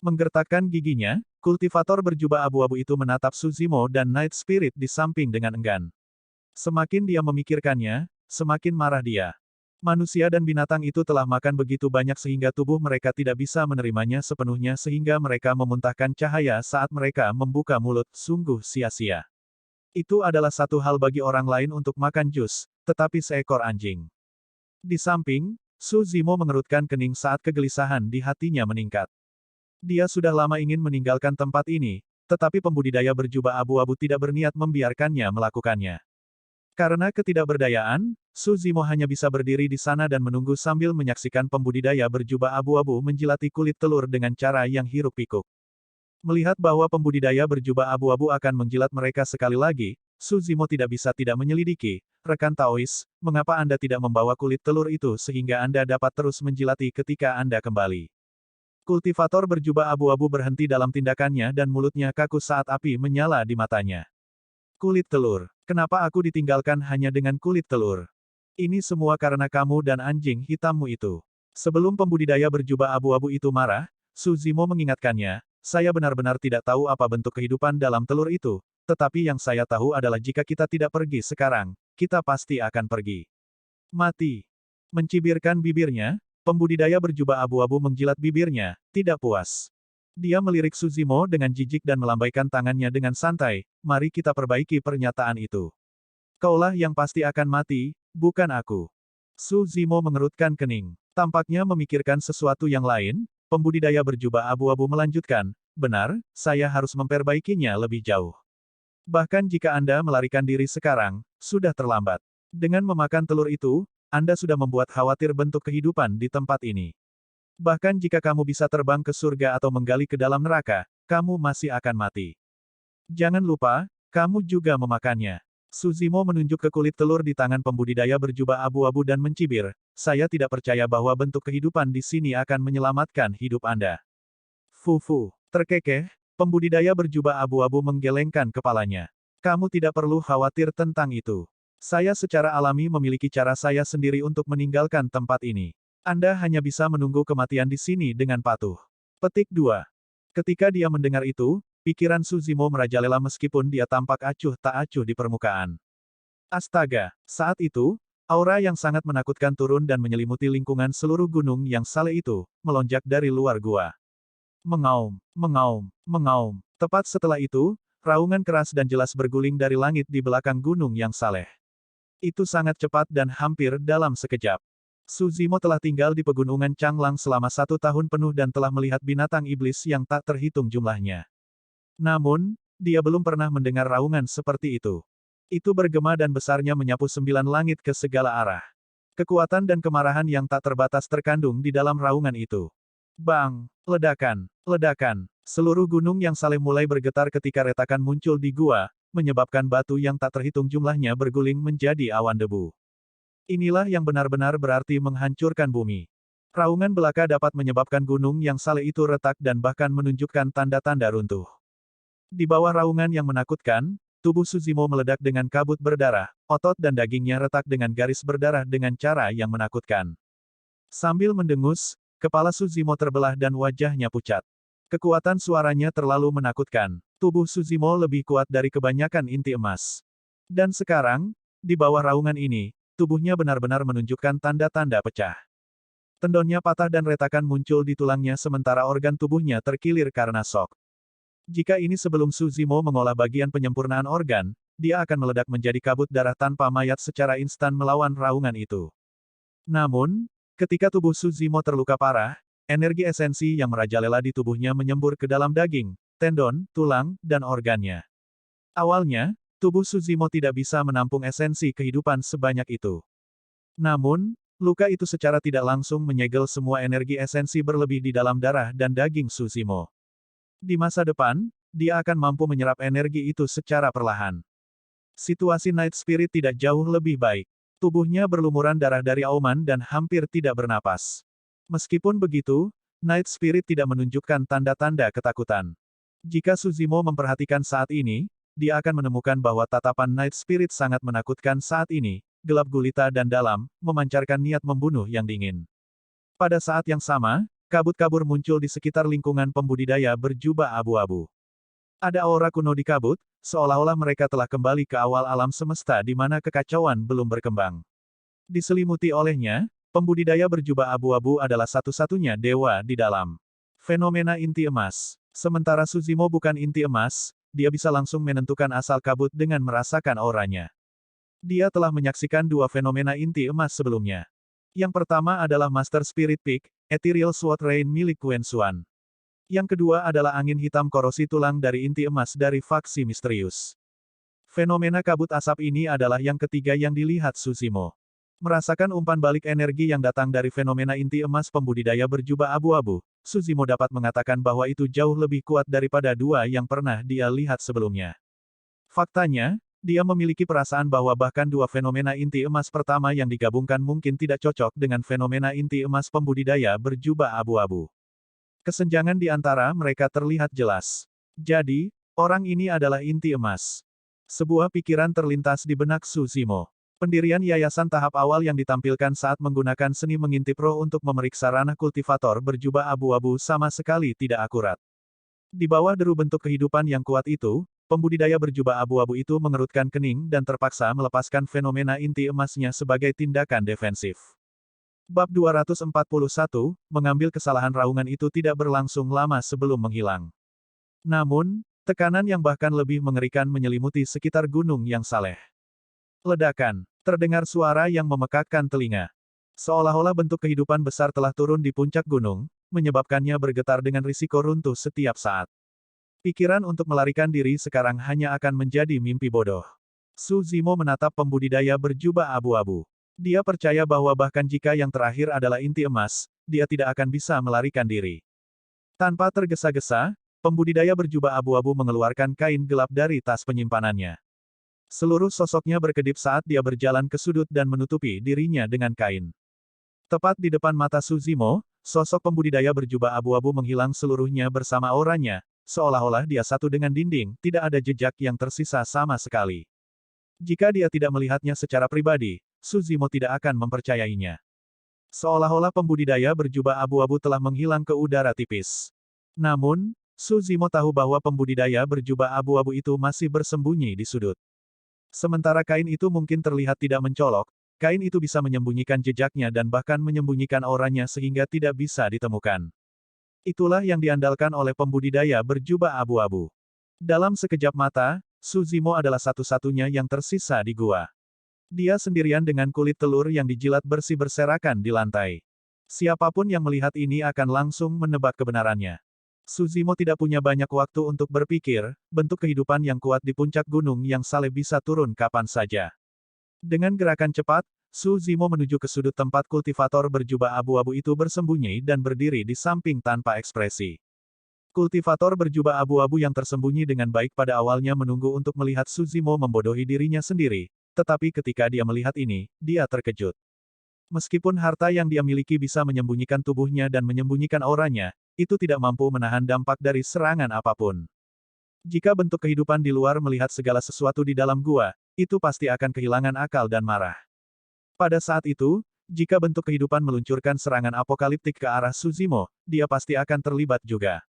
Menggertakkan giginya, kultivator berjubah abu-abu itu menatap Su Zimo dan Night Spirit di samping dengan enggan. Semakin dia memikirkannya, semakin marah dia. Manusia dan binatang itu telah makan begitu banyak sehingga tubuh mereka tidak bisa menerimanya sepenuhnya sehingga mereka memuntahkan cahaya saat mereka membuka mulut, sungguh sia-sia. Itu adalah satu hal bagi orang lain untuk makan jus, tetapi seekor anjing. Di samping, Su Zimo mengerutkan kening saat kegelisahan di hatinya meningkat. Dia sudah lama ingin meninggalkan tempat ini, tetapi pembudidaya berjubah abu-abu tidak berniat membiarkannya melakukannya. Karena ketidakberdayaan, Su Zimo hanya bisa berdiri di sana dan menunggu sambil menyaksikan pembudidaya berjubah abu-abu menjilati kulit telur dengan cara yang hiruk-pikuk. Melihat bahwa pembudidaya berjubah abu-abu akan menjilat mereka sekali lagi, Su Zimo tidak bisa tidak menyelidiki, rekan Taois, mengapa Anda tidak membawa kulit telur itu sehingga Anda dapat terus menjilati ketika Anda kembali. Kultivator berjubah abu-abu berhenti dalam tindakannya dan mulutnya kaku saat api menyala di matanya. Kulit telur. Kenapa aku ditinggalkan hanya dengan kulit telur? Ini semua karena kamu dan anjing hitammu itu. Sebelum pembudidaya berjubah abu-abu itu marah, Su Zimo mengingatkannya, saya benar-benar tidak tahu apa bentuk kehidupan dalam telur itu, tetapi yang saya tahu adalah jika kita tidak pergi sekarang, kita pasti akan pergi. Mati. Mencibirkan bibirnya, pembudidaya berjubah abu-abu menjilat bibirnya, tidak puas. Dia melirik Su Zimo dengan jijik dan melambaikan tangannya dengan santai, mari kita perbaiki pernyataan itu. Kaulah yang pasti akan mati, bukan aku. Su Zimo mengerutkan kening. Tampaknya memikirkan sesuatu yang lain, pembudidaya berjubah abu-abu melanjutkan, benar, saya harus memperbaikinya lebih jauh. Bahkan jika Anda melarikan diri sekarang, sudah terlambat. Dengan memakan telur itu, Anda sudah membuat khawatir bentuk kehidupan di tempat ini. Bahkan jika kamu bisa terbang ke surga atau menggali ke dalam neraka, kamu masih akan mati. Jangan lupa, kamu juga memakannya. Su Zimo menunjuk ke kulit telur di tangan pembudidaya berjubah abu-abu dan mencibir, saya tidak percaya bahwa bentuk kehidupan di sini akan menyelamatkan hidup Anda. Fufu. Terkekeh, pembudidaya berjubah abu-abu menggelengkan kepalanya. Kamu tidak perlu khawatir tentang itu. Saya secara alami memiliki cara saya sendiri untuk meninggalkan tempat ini. Anda hanya bisa menunggu kematian di sini dengan patuh. Petik 2. Ketika dia mendengar itu, pikiran Su Zimo merajalela meskipun dia tampak acuh tak acuh di permukaan. Astaga! Saat itu, aura yang sangat menakutkan turun dan menyelimuti lingkungan seluruh gunung yang saleh itu, melonjak dari luar gua. Mengaum, mengaum, mengaum. Tepat setelah itu, raungan keras dan jelas berguling dari langit di belakang gunung yang saleh. Itu sangat cepat dan hampir dalam sekejap. Su Zimo telah tinggal di pegunungan Changlang selama 1 tahun penuh dan telah melihat binatang iblis yang tak terhitung jumlahnya. Namun, dia belum pernah mendengar raungan seperti itu. Itu bergema dan besarnya menyapu 9 langit ke segala arah. Kekuatan dan kemarahan yang tak terbatas terkandung di dalam raungan itu. Bang! Ledakan! Ledakan! Seluruh gunung yang saleh mulai bergetar ketika retakan muncul di gua, menyebabkan batu yang tak terhitung jumlahnya berguling menjadi awan debu. Inilah yang benar-benar berarti menghancurkan bumi. Raungan belaka dapat menyebabkan gunung yang saleh itu retak dan bahkan menunjukkan tanda-tanda runtuh. Di bawah raungan yang menakutkan, tubuh Su Zimo meledak dengan kabut berdarah, otot dan dagingnya retak dengan garis berdarah dengan cara yang menakutkan. Sambil mendengus, kepala Su Zimo terbelah dan wajahnya pucat. Kekuatan suaranya terlalu menakutkan. Tubuh Suzimo lebih kuat dari kebanyakan inti emas. Dan sekarang, di bawah raungan ini, tubuhnya benar-benar menunjukkan tanda-tanda pecah. Tendonnya patah dan retakan muncul di tulangnya sementara organ tubuhnya terkilir karena shock. Jika ini sebelum Suzimo mengolah bagian penyempurnaan organ, dia akan meledak menjadi kabut darah tanpa mayat secara instan melawan raungan itu. Namun, ketika tubuh Suzimo terluka parah, energi esensi yang merajalela di tubuhnya menyembur ke dalam daging, tendon, tulang, dan organnya. Awalnya, tubuh Suzimo tidak bisa menampung esensi kehidupan sebanyak itu. Namun, luka itu secara tidak langsung menyegel semua energi esensi berlebih di dalam darah dan daging Suzimo. Di masa depan, dia akan mampu menyerap energi itu secara perlahan. Situasi Night Spirit tidak jauh lebih baik. Tubuhnya berlumuran darah dari auman dan hampir tidak bernapas. Meskipun begitu, Night Spirit tidak menunjukkan tanda-tanda ketakutan. Jika Suzimo memperhatikan saat ini, dia akan menemukan bahwa tatapan Night Spirit sangat menakutkan saat ini, gelap gulita dan dalam, memancarkan niat membunuh yang dingin. Pada saat yang sama, kabut-kabut muncul di sekitar lingkungan pembudidaya berjubah abu-abu. Ada aura kuno di kabut, seolah-olah mereka telah kembali ke awal alam semesta di mana kekacauan belum berkembang. Diselimuti olehnya, pembudidaya berjubah abu-abu adalah satu-satunya dewa di dalam fenomena inti emas. Sementara Suzimo bukan inti emas, dia bisa langsung menentukan asal kabut dengan merasakan auranya. Dia telah menyaksikan dua fenomena inti emas sebelumnya. Yang pertama adalah Master Spirit Peak, Ethereal Sword Rain milik Quen Xuan. Yang kedua adalah angin hitam korosi tulang dari inti emas dari faksi misterius. Fenomena kabut asap ini adalah yang ketiga yang dilihat Suzimo. Merasakan umpan balik energi yang datang dari fenomena inti emas pembudidaya berjubah abu-abu, Suzimo dapat mengatakan bahwa itu jauh lebih kuat daripada dua yang pernah dia lihat sebelumnya. Faktanya, dia memiliki perasaan bahwa bahkan dua fenomena inti emas pertama yang digabungkan mungkin tidak cocok dengan fenomena inti emas pembudidaya berjubah abu-abu. Kesenjangan di antara mereka terlihat jelas. Jadi, orang ini adalah inti emas. Sebuah pikiran terlintas di benak Suzimo. Pendirian yayasan tahap awal yang ditampilkan saat menggunakan seni mengintip roh untuk memeriksa ranah kultivator berjubah abu-abu sama sekali tidak akurat. Di bawah deru bentuk kehidupan yang kuat itu, pembudidaya berjubah abu-abu itu mengerutkan kening dan terpaksa melepaskan fenomena inti emasnya sebagai tindakan defensif. Bab 241, mengambil kesalahan raungan itu tidak berlangsung lama sebelum menghilang. Namun, tekanan yang bahkan lebih mengerikan menyelimuti sekitar gunung yang saleh. Ledakan. Terdengar suara yang memekakkan telinga. Seolah-olah bentuk kehidupan besar telah turun di puncak gunung, menyebabkannya bergetar dengan risiko runtuh setiap saat. Pikiran untuk melarikan diri sekarang hanya akan menjadi mimpi bodoh. Suzimo menatap pembudidaya berjubah abu-abu. Dia percaya bahwa bahkan jika yang terakhir adalah inti emas, dia tidak akan bisa melarikan diri. Tanpa tergesa-gesa, pembudidaya berjubah abu-abu mengeluarkan kain gelap dari tas penyimpanannya. Seluruh sosoknya berkedip saat dia berjalan ke sudut dan menutupi dirinya dengan kain. Tepat di depan mata Suzimo, sosok pembudidaya berjubah abu-abu menghilang seluruhnya bersama auranya, seolah-olah dia satu dengan dinding, tidak ada jejak yang tersisa sama sekali. Jika dia tidak melihatnya secara pribadi, Suzimo tidak akan mempercayainya. Seolah-olah pembudidaya berjubah abu-abu telah menghilang ke udara tipis. Namun, Suzimo tahu bahwa pembudidaya berjubah abu-abu itu masih bersembunyi di sudut. Sementara kain itu mungkin terlihat tidak mencolok, kain itu bisa menyembunyikan jejaknya dan bahkan menyembunyikan auranya sehingga tidak bisa ditemukan. Itulah yang diandalkan oleh pembudidaya berjubah abu-abu. Dalam sekejap mata, Suzimo adalah satu-satunya yang tersisa di gua. Dia sendirian dengan kulit telur yang dijilat bersih berserakan di lantai. Siapapun yang melihat ini akan langsung menebak kebenarannya. Suzimo tidak punya banyak waktu untuk berpikir, bentuk kehidupan yang kuat di puncak gunung yang saleh bisa turun kapan saja. Dengan gerakan cepat, Suzimo menuju ke sudut tempat kultivator berjubah abu-abu itu bersembunyi dan berdiri di samping tanpa ekspresi. Kultivator berjubah abu-abu yang tersembunyi dengan baik pada awalnya menunggu untuk melihat Suzimo membodohi dirinya sendiri, tetapi ketika dia melihat ini, dia terkejut. Meskipun harta yang dia miliki bisa menyembunyikan tubuhnya dan menyembunyikan auranya, itu tidak mampu menahan dampak dari serangan apapun. Jika bentuk kehidupan di luar melihat segala sesuatu di dalam gua, itu pasti akan kehilangan akal dan marah. Pada saat itu, jika bentuk kehidupan meluncurkan serangan apokaliptik ke arah Suzimo, dia pasti akan terlibat juga.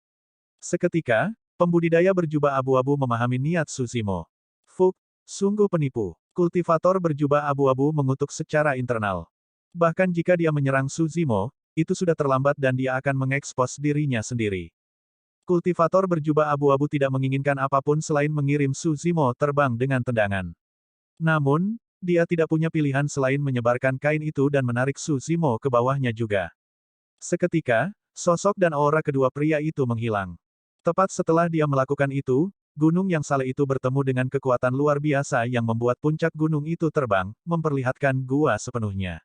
Seketika, pembudidaya berjubah abu-abu memahami niat Suzimo. Fuk, sungguh penipu. Kultivator berjubah abu-abu mengutuk secara internal. Bahkan jika dia menyerang Suzimo, itu sudah terlambat dan dia akan mengekspos dirinya sendiri. Kultivator berjubah abu-abu tidak menginginkan apapun selain mengirim Suzimo terbang dengan tendangan. Namun, dia tidak punya pilihan selain menyebarkan kain itu dan menarik Suzimo ke bawahnya juga. Seketika, sosok dan aura kedua pria itu menghilang. Tepat setelah dia melakukan itu, gunung yang saleh itu bertemu dengan kekuatan luar biasa yang membuat puncak gunung itu terbang, memperlihatkan gua sepenuhnya.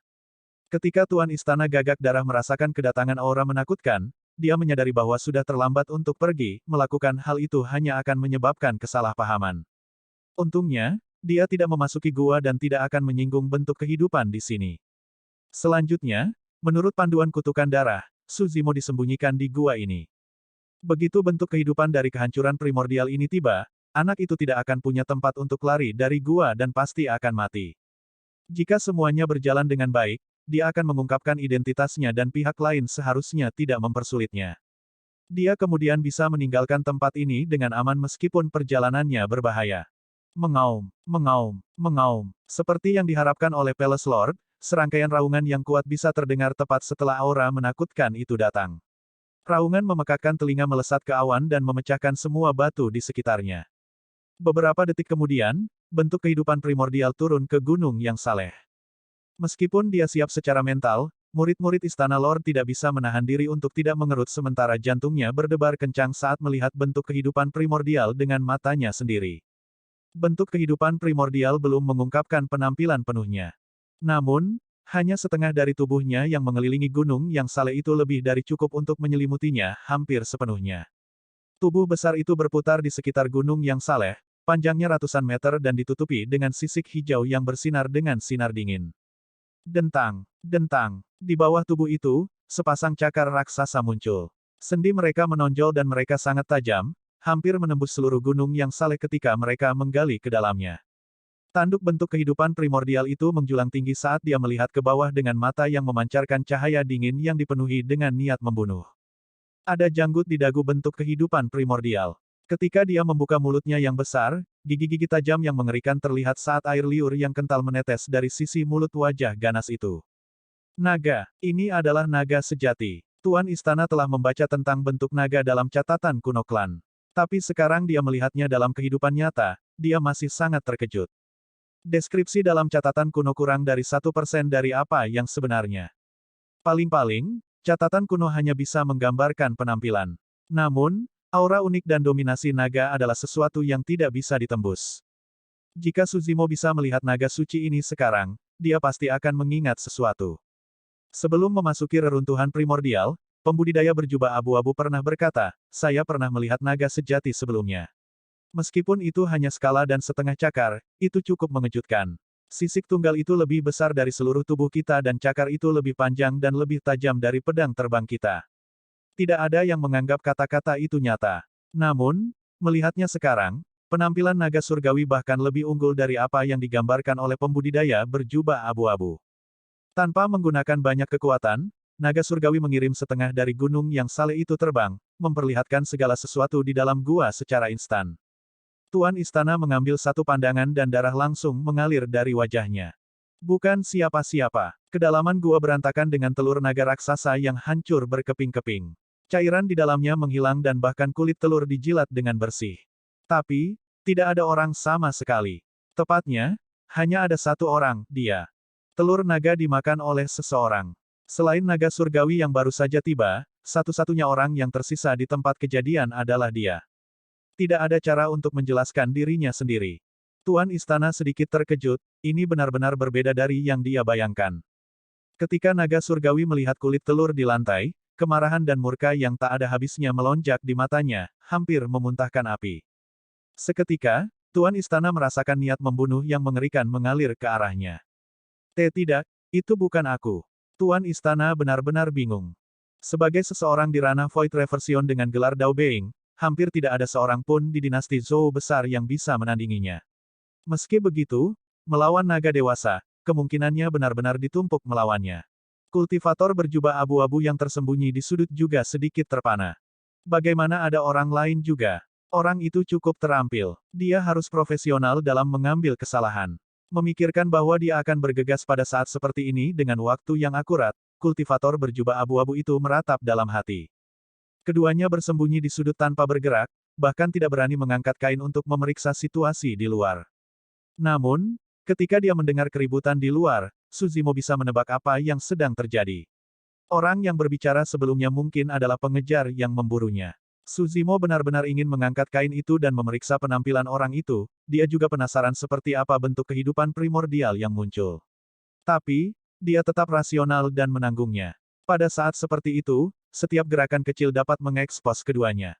Ketika Tuan Istana Gagak Darah merasakan kedatangan aura menakutkan, dia menyadari bahwa sudah terlambat untuk pergi, melakukan hal itu hanya akan menyebabkan kesalahpahaman. Untungnya, dia tidak memasuki gua dan tidak akan menyinggung bentuk kehidupan di sini. Selanjutnya, menurut panduan kutukan darah, Suzimo disembunyikan di gua ini. Begitu bentuk kehidupan dari kehancuran primordial ini tiba, anak itu tidak akan punya tempat untuk lari dari gua dan pasti akan mati. Jika semuanya berjalan dengan baik, dia akan mengungkapkan identitasnya dan pihak lain seharusnya tidak mempersulitnya. Dia kemudian bisa meninggalkan tempat ini dengan aman meskipun perjalanannya berbahaya. Mengaum, mengaum, mengaum. Seperti yang diharapkan oleh Palace Lord, serangkaian raungan yang kuat bisa terdengar tepat setelah aura menakutkan itu datang. Raungan memekakkan telinga melesat ke awan dan memecahkan semua batu di sekitarnya. Beberapa detik kemudian, bentuk kehidupan primordial turun ke gunung yang saleh. Meskipun dia siap secara mental, murid-murid Istana Lord tidak bisa menahan diri untuk tidak mengerut sementara jantungnya berdebar kencang saat melihat bentuk kehidupan primordial dengan matanya sendiri. Bentuk kehidupan primordial belum mengungkapkan penampilan penuhnya. Namun, hanya setengah dari tubuhnya yang mengelilingi gunung yang saleh itu lebih dari cukup untuk menyelimutinya hampir sepenuhnya. Tubuh besar itu berputar di sekitar gunung yang saleh, panjangnya ratusan meter dan ditutupi dengan sisik hijau yang bersinar dengan sinar dingin. Dentang, dentang. Di bawah tubuh itu, sepasang cakar raksasa muncul. Sendi mereka menonjol dan mereka sangat tajam, hampir menembus seluruh gunung yang saleh ketika mereka menggali ke dalamnya. Tanduk bentuk kehidupan primordial itu menjulang tinggi saat dia melihat ke bawah dengan mata yang memancarkan cahaya dingin yang dipenuhi dengan niat membunuh. Ada janggut di dagu bentuk kehidupan primordial. Ketika dia membuka mulutnya yang besar, gigi-gigi tajam yang mengerikan terlihat saat air liur yang kental menetes dari sisi mulut wajah ganas itu. Naga, ini adalah naga sejati. Tuan Istana telah membaca tentang bentuk naga dalam catatan kuno klan. Tapi sekarang dia melihatnya dalam kehidupan nyata, dia masih sangat terkejut. Deskripsi dalam catatan kuno kurang dari 1% dari apa yang sebenarnya. Paling-paling, catatan kuno hanya bisa menggambarkan penampilan. Namun, aura unik dan dominasi naga adalah sesuatu yang tidak bisa ditembus. Jika Suzimo bisa melihat naga suci ini sekarang, dia pasti akan mengingat sesuatu. Sebelum memasuki reruntuhan primordial, pembudidaya berjubah abu-abu pernah berkata, saya pernah melihat naga sejati sebelumnya. Meskipun itu hanya skala dan setengah cakar, itu cukup mengejutkan. Sisik tunggal itu lebih besar dari seluruh tubuh kita dan cakar itu lebih panjang dan lebih tajam dari pedang terbang kita. Tidak ada yang menganggap kata-kata itu nyata. Namun, melihatnya sekarang, penampilan naga surgawi bahkan lebih unggul dari apa yang digambarkan oleh pembudidaya berjubah abu-abu. Tanpa menggunakan banyak kekuatan, naga surgawi mengirim setengah dari gunung yang saleh itu terbang, memperlihatkan segala sesuatu di dalam gua secara instan. Tuan Istana mengambil satu pandangan dan darah langsung mengalir dari wajahnya. Bukan siapa-siapa. Kedalaman gua berantakan dengan telur naga raksasa yang hancur berkeping-keping. Cairan di dalamnya menghilang dan bahkan kulit telur dijilat dengan bersih. Tapi, tidak ada orang sama sekali. Tepatnya, hanya ada satu orang, dia. Telur naga dimakan oleh seseorang. Selain naga surgawi yang baru saja tiba, satu-satunya orang yang tersisa di tempat kejadian adalah dia. Tidak ada cara untuk menjelaskan dirinya sendiri. Tuan Istana sedikit terkejut, ini benar-benar berbeda dari yang dia bayangkan. Ketika naga surgawi melihat kulit telur di lantai, kemarahan dan murka yang tak ada habisnya melonjak di matanya, hampir memuntahkan api. Seketika, Tuan Istana merasakan niat membunuh yang mengerikan mengalir ke arahnya. Tidak, itu bukan aku. Tuan Istana benar-benar bingung. Sebagai seseorang di ranah Void Reversion dengan gelar Dao Being, hampir tidak ada seorang pun di dinasti Zhou besar yang bisa menandinginya. Meski begitu, melawan naga dewasa, kemungkinannya benar-benar ditumpuk melawannya. Kultivator berjubah abu-abu yang tersembunyi di sudut juga sedikit terpana. Bagaimana ada orang lain juga? Orang itu cukup terampil. Dia harus profesional dalam mengambil kesalahan. Memikirkan bahwa dia akan bergegas pada saat seperti ini dengan waktu yang akurat, kultivator berjubah abu-abu itu meratap dalam hati. Keduanya bersembunyi di sudut tanpa bergerak, bahkan tidak berani mengangkat kain untuk memeriksa situasi di luar. Namun, ketika dia mendengar keributan di luar, Suzimo bisa menebak apa yang sedang terjadi. Orang yang berbicara sebelumnya mungkin adalah pengejar yang memburunya. Suzimo benar-benar ingin mengangkat kain itu dan memeriksa penampilan orang itu, dia juga penasaran seperti apa bentuk kehidupan primordial yang muncul. Tapi, dia tetap rasional dan menanggungnya. Pada saat seperti itu, setiap gerakan kecil dapat mengekspos keduanya.